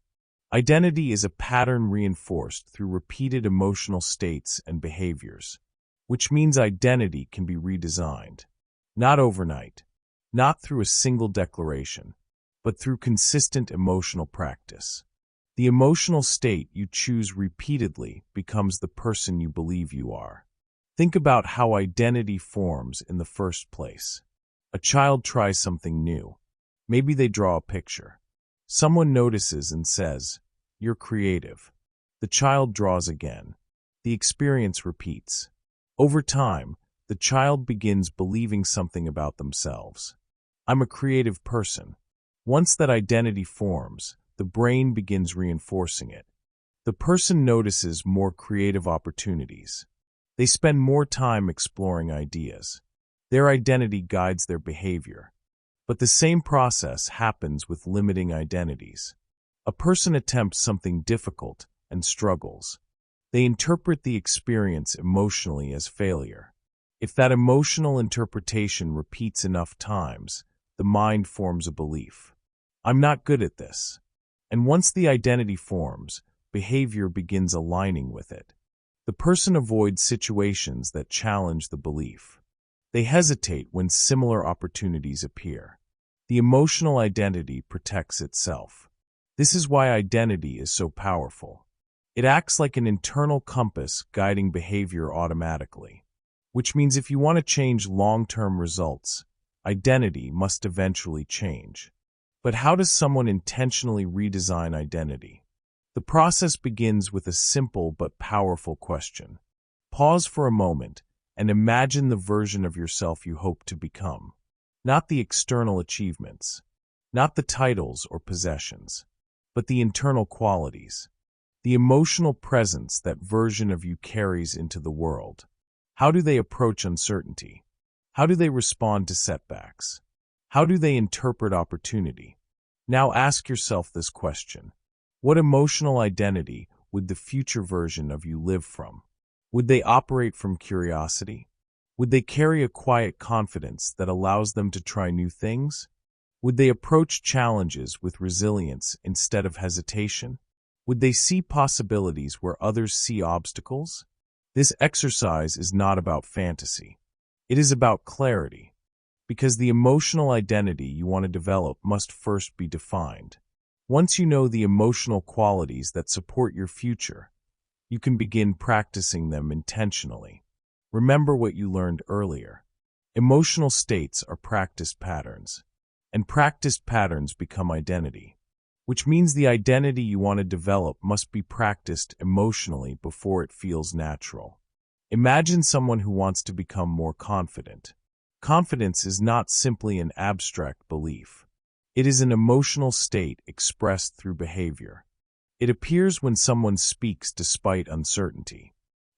Identity is a pattern reinforced through repeated emotional states and behaviors, which means identity can be redesigned. Not overnight, not through a single declaration, but through consistent emotional practice. The emotional state you choose repeatedly becomes the person you believe you are. Think about how identity forms in the first place. A child tries something new. Maybe they draw a picture. Someone notices and says, "You're creative." The child draws again. The experience repeats. Over time, the child begins believing something about themselves. I'm a creative person. Once that identity forms, the brain begins reinforcing it. The person notices more creative opportunities. They spend more time exploring ideas. Their identity guides their behavior. But the same process happens with limiting identities. A person attempts something difficult and struggles. They interpret the experience emotionally as failure. If that emotional interpretation repeats enough times, the mind forms a belief. I'm not good at this. And once the identity forms, behavior begins aligning with it. The person avoids situations that challenge the belief. They hesitate when similar opportunities appear. The emotional identity protects itself. This is why identity is so powerful. It acts like an internal compass guiding behavior automatically. Which means if you want to change long-term results, identity must eventually change. But how does someone intentionally redesign identity? The process begins with a simple but powerful question. Pause for a moment and imagine the version of yourself you hope to become. Not the external achievements, not the titles or possessions, but the internal qualities, the emotional presence that version of you carries into the world. How do they approach uncertainty? How do they respond to setbacks? How do they interpret opportunity? Now ask yourself this question. What emotional identity would the future version of you live from? Would they operate from curiosity? Would they carry a quiet confidence that allows them to try new things? Would they approach challenges with resilience instead of hesitation? Would they see possibilities where others see obstacles? This exercise is not about fantasy. It is about clarity, because the emotional identity you want to develop must first be defined. Once you know the emotional qualities that support your future, you can begin practicing them intentionally. Remember what you learned earlier. Emotional states are practiced patterns, and practiced patterns become identity, which means the identity you want to develop must be practiced emotionally before it feels natural. Imagine someone who wants to become more confident. Confidence is not simply an abstract belief. It is an emotional state expressed through behavior. It appears when someone speaks despite uncertainty.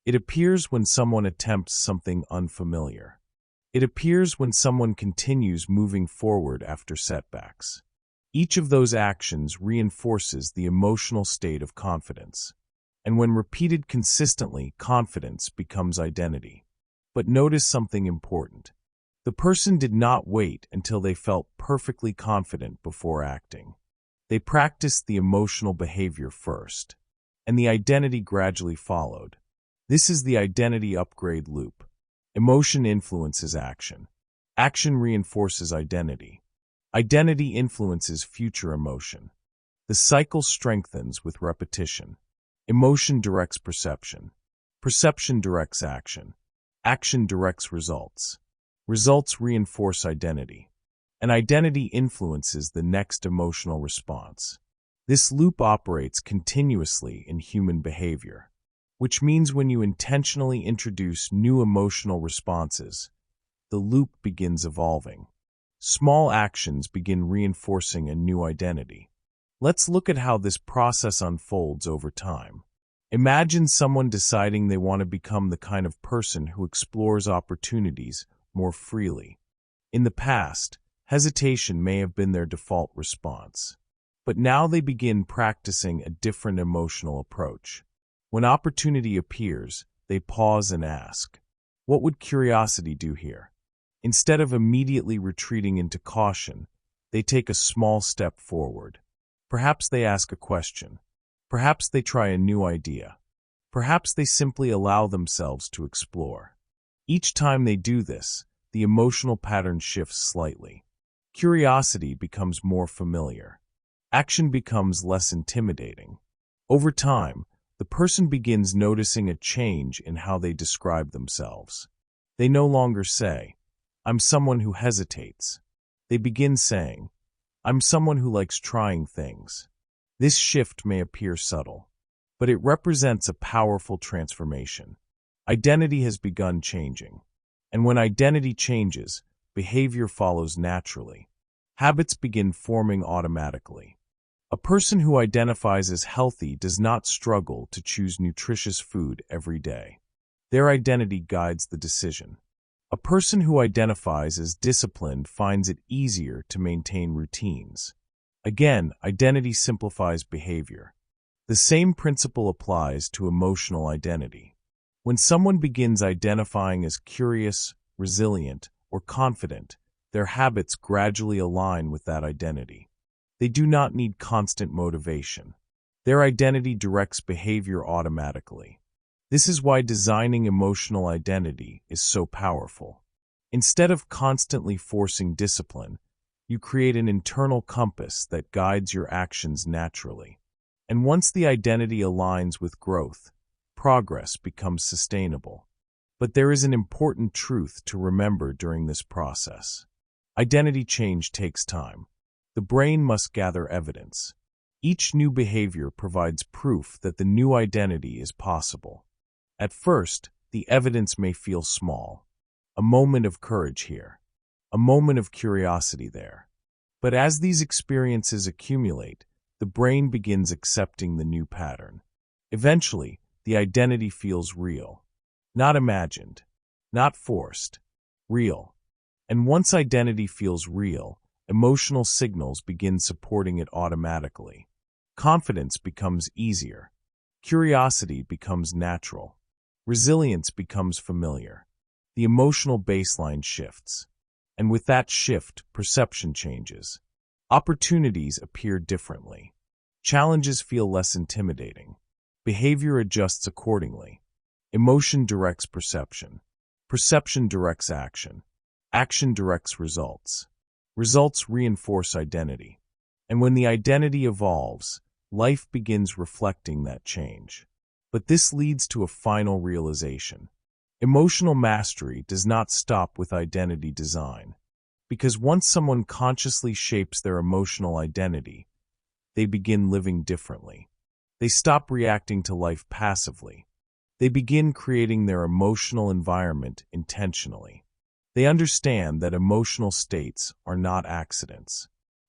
It appears when someone attempts something unfamiliar. It appears when someone continues moving forward after setbacks. Each of those actions reinforces the emotional state of confidence. And when repeated consistently, confidence becomes identity. But notice something important. The person did not wait until they felt perfectly confident before acting. They practiced the emotional behavior first, and the identity gradually followed. This is the identity upgrade loop. Emotion influences action. Action reinforces identity. Identity influences future emotion. The cycle strengthens with repetition. Emotion directs perception. Perception directs action. Action directs results. Results reinforce identity. And identity influences the next emotional response. This loop operates continuously in human behavior, which means when you intentionally introduce new emotional responses, the loop begins evolving. Small actions begin reinforcing a new identity. Let's look at how this process unfolds over time. Imagine someone deciding they want to become the kind of person who explores opportunities more freely. In the past, hesitation may have been their default response. But now they begin practicing a different emotional approach. When opportunity appears, they pause and ask, what would curiosity do here? Instead of immediately retreating into caution, they take a small step forward. Perhaps they ask a question. Perhaps they try a new idea. Perhaps they simply allow themselves to explore. Each time they do this, the emotional pattern shifts slightly. Curiosity becomes more familiar. Action becomes less intimidating. Over time, the person begins noticing a change in how they describe themselves. They no longer say, I'm someone who hesitates. They begin saying, I'm someone who likes trying things. This shift may appear subtle, but it represents a powerful transformation. Identity has begun changing. And when identity changes, behavior follows naturally. Habits begin forming automatically. A person who identifies as healthy does not struggle to choose nutritious food every day. Their identity guides the decision. A person who identifies as disciplined finds it easier to maintain routines. Again, identity simplifies behavior. The same principle applies to emotional identity. When someone begins identifying as curious, resilient, or confident, their habits gradually align with that identity. They do not need constant motivation. Their identity directs behavior automatically. This is why designing emotional identity is so powerful. Instead of constantly forcing discipline, you create an internal compass that guides your actions naturally. And once the identity aligns with growth, progress becomes sustainable. But there is an important truth to remember during this process. Identity change takes time. The brain must gather evidence. Each new behavior provides proof that the new identity is possible. At first, the evidence may feel small. A moment of courage here, a moment of curiosity there. But as these experiences accumulate, the brain begins accepting the new pattern. Eventually, the identity feels real. Not imagined, not forced, real. And once identity feels real, emotional signals begin supporting it automatically. Confidence becomes easier. Curiosity becomes natural. Resilience becomes familiar. The emotional baseline shifts. And with that shift, perception changes. Opportunities appear differently. Challenges feel less intimidating. Behavior adjusts accordingly. Emotion directs perception. Perception directs action. Action directs results. Results reinforce identity. And when the identity evolves, life begins reflecting that change. But this leads to a final realization. Emotional mastery does not stop with identity design. Because once someone consciously shapes their emotional identity, they begin living differently. They stop reacting to life passively. They begin creating their emotional environment intentionally. They understand that emotional states are not accidents.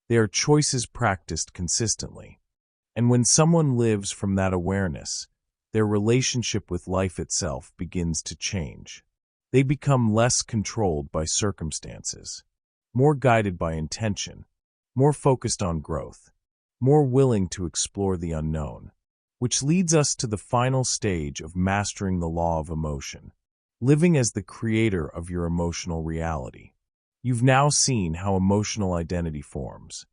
They are choices practiced consistently. And when someone lives from that awareness, their relationship with life itself begins to change. They become less controlled by circumstances, more guided by intention, more focused on growth, more willing to explore the unknown. Which leads us to the final stage of mastering the law of emotion, living as the creator of your emotional reality. You've now seen how emotional identity forms.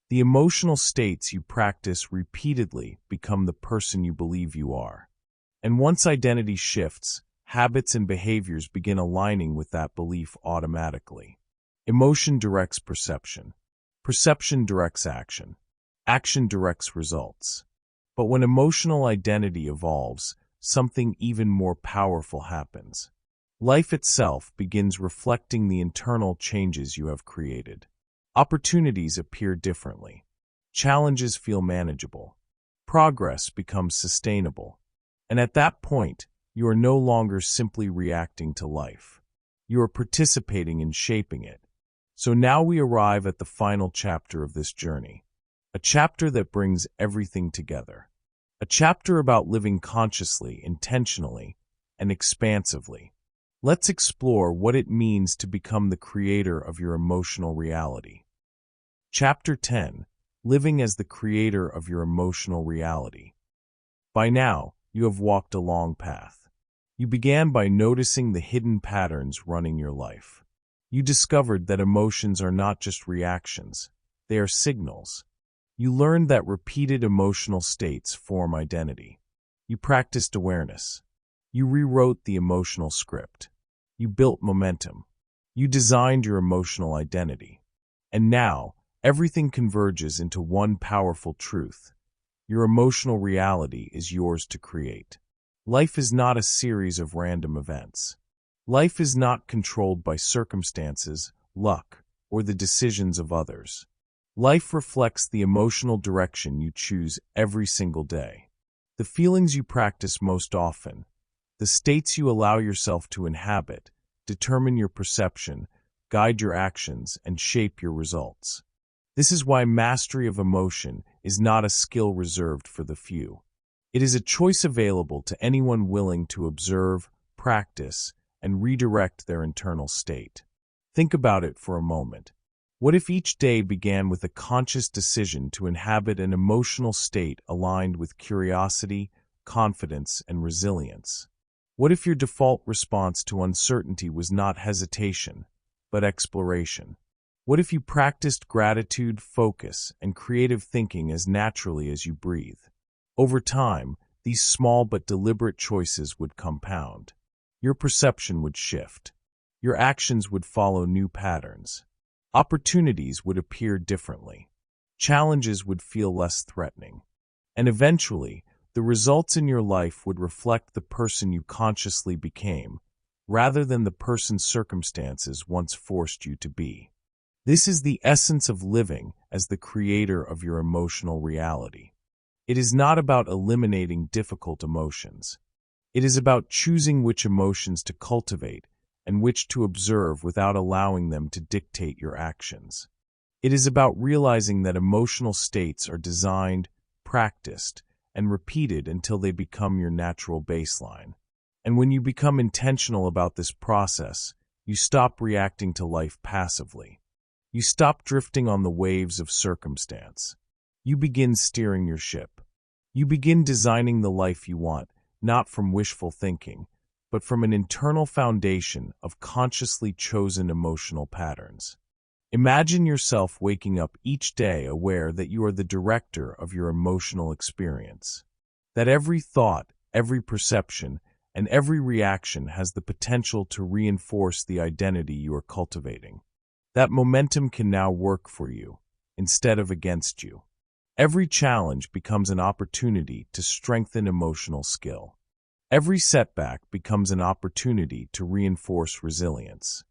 The emotional states you practice repeatedly become the person you believe you are. And once identity shifts, habits and behaviors begin aligning with that belief automatically. Emotion directs perception. Perception directs action. Action directs results. But when emotional identity evolves, something even more powerful happens. Life itself begins reflecting the internal changes you have created. Opportunities appear differently. Challenges feel manageable. Progress becomes sustainable. And at that point, you are no longer simply reacting to life. You are participating in shaping it. So now we arrive at the final chapter of this journey. A chapter that brings everything together. A chapter about living consciously, intentionally, and expansively. Let's explore what it means to become the creator of your emotional reality. Chapter 10. Living as the creator of your emotional reality. By now, you have walked a long path. You began by noticing the hidden patterns running your life. You discovered that emotions are not just reactions, they are signals. You learned that repeated emotional states form identity. You practiced awareness. You rewrote the emotional script. You built momentum. You designed your emotional identity. And now, everything converges into one powerful truth. Your emotional reality is yours to create. Life is not a series of random events. Life is not controlled by circumstances, luck, or the decisions of others. Life reflects the emotional direction you choose every single day. The feelings you practice most often, the states you allow yourself to inhabit, determine your perception, guide your actions, and shape your results. This is why mastery of emotion is not a skill reserved for the few. It is a choice available to anyone willing to observe, practice, and redirect their internal state. Think about it for a moment. What if each day began with a conscious decision to inhabit an emotional state aligned with curiosity, confidence, and resilience? What if your default response to uncertainty was not hesitation, but exploration? What if you practiced gratitude, focus, and creative thinking as naturally as you breathe? Over time, these small but deliberate choices would compound. Your perception would shift. Your actions would follow new patterns. Opportunities would appear differently. Challenges would feel less threatening. And eventually, the results in your life would reflect the person you consciously became, rather than the person circumstances once forced you to be. This is the essence of living as the creator of your emotional reality. It is not about eliminating difficult emotions. It is about choosing which emotions to cultivate and which to observe without allowing them to dictate your actions. It is about realizing that emotional states are designed, practiced, and repeated until they become your natural baseline. And when you become intentional about this process, you stop reacting to life passively. You stop drifting on the waves of circumstance. You begin steering your ship. You begin designing the life you want, not from wishful thinking, but from an internal foundation of consciously chosen emotional patterns. Imagine yourself waking up each day aware that you are the director of your emotional experience, that every thought, every perception, and every reaction has the potential to reinforce the identity you are cultivating. That momentum can now work for you, instead of against you. Every challenge becomes an opportunity to strengthen emotional skill. Every setback becomes an opportunity to reinforce resilience.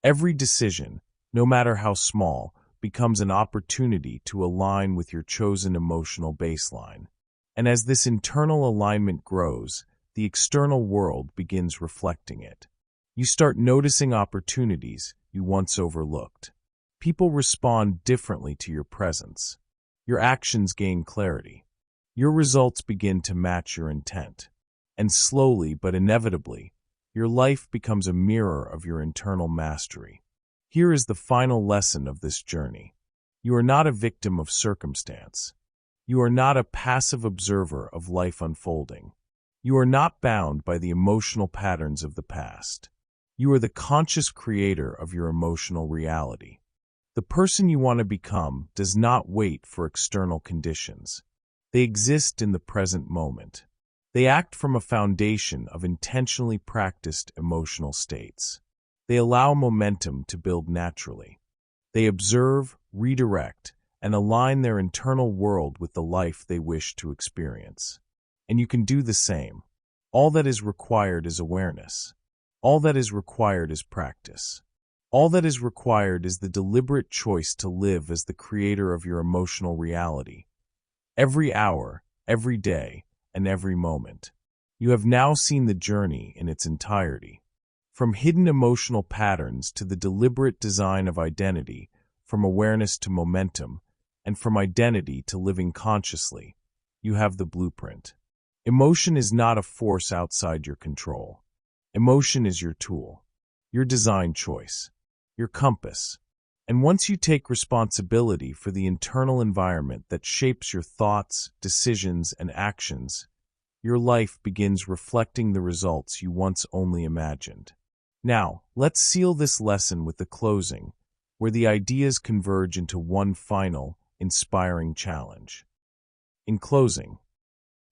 Every decision, no matter how small, becomes an opportunity to align with your chosen emotional baseline. And as this internal alignment grows, the external world begins reflecting it. You start noticing opportunities you once overlooked. People respond differently to your presence. Your actions gain clarity. Your results begin to match your intent. And slowly but inevitably, your life becomes a mirror of your internal mastery. Here is the final lesson of this journey. You are not a victim of circumstance. You are not a passive observer of life unfolding. You are not bound by the emotional patterns of the past. You are the conscious creator of your emotional reality. The person you want to become does not wait for external conditions. They exist in the present moment. They act from a foundation of intentionally practiced emotional states. They allow momentum to build naturally. They observe, redirect, and align their internal world with the life they wish to experience. And you can do the same. All that is required is awareness. All that is required is practice. All that is required is the deliberate choice to live as the creator of your emotional reality. Every hour, every day, and every moment. You have now seen the journey in its entirety. From hidden emotional patterns to the deliberate design of identity, from awareness to momentum, and from identity to living consciously, you have the blueprint. Emotion is not a force outside your control. Emotion is your tool, your design choice, your compass. And once you take responsibility for the internal environment that shapes your thoughts, decisions, and actions, your life begins reflecting the results you once only imagined. Now, let's seal this lesson with the closing, where the ideas converge into one final, inspiring challenge. In closing,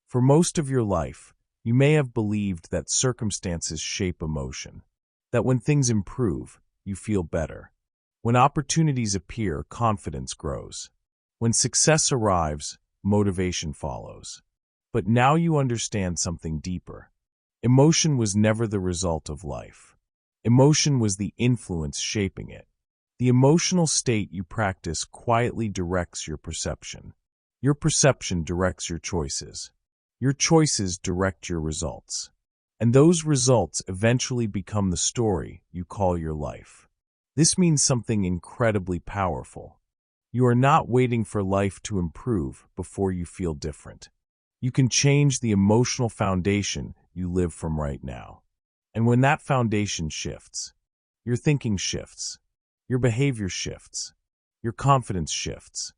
for most of your life, you may have believed that circumstances shape emotion, that when things improve, you feel better. When opportunities appear, confidence grows. When success arrives, motivation follows. But now you understand something deeper. Emotion was never the result of life. Emotion was the influence shaping it. The emotional state you practice quietly directs your perception. Your perception directs your choices. Your choices direct your results. And those results eventually become the story you call your life. This means something incredibly powerful. You are not waiting for life to improve before you feel different. You can change the emotional foundation you live from right now. And when that foundation shifts, your thinking shifts, your behavior shifts, your confidence shifts.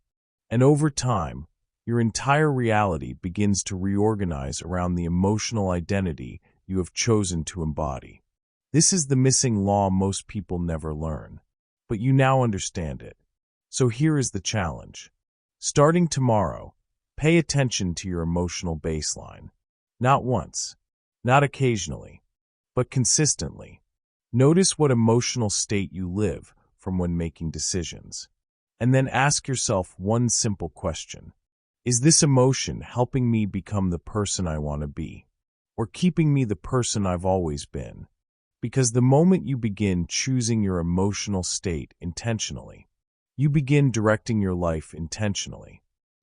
And over time, your entire reality begins to reorganize around the emotional identity you have chosen to embody. This is the missing law most people never learn, but you now understand it. So here is the challenge. Starting tomorrow, pay attention to your emotional baseline. Not once, not occasionally, but consistently. Notice what emotional state you live from when making decisions. And then ask yourself one simple question. Is this emotion helping me become the person I want to be, or keeping me the person I've always been? Because the moment you begin choosing your emotional state intentionally, you begin directing your life intentionally.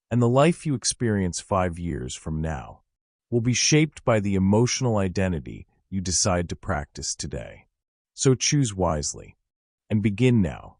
And the life you experience 5 years from now will be shaped by the emotional identity you decide to practice today. So choose wisely and begin now.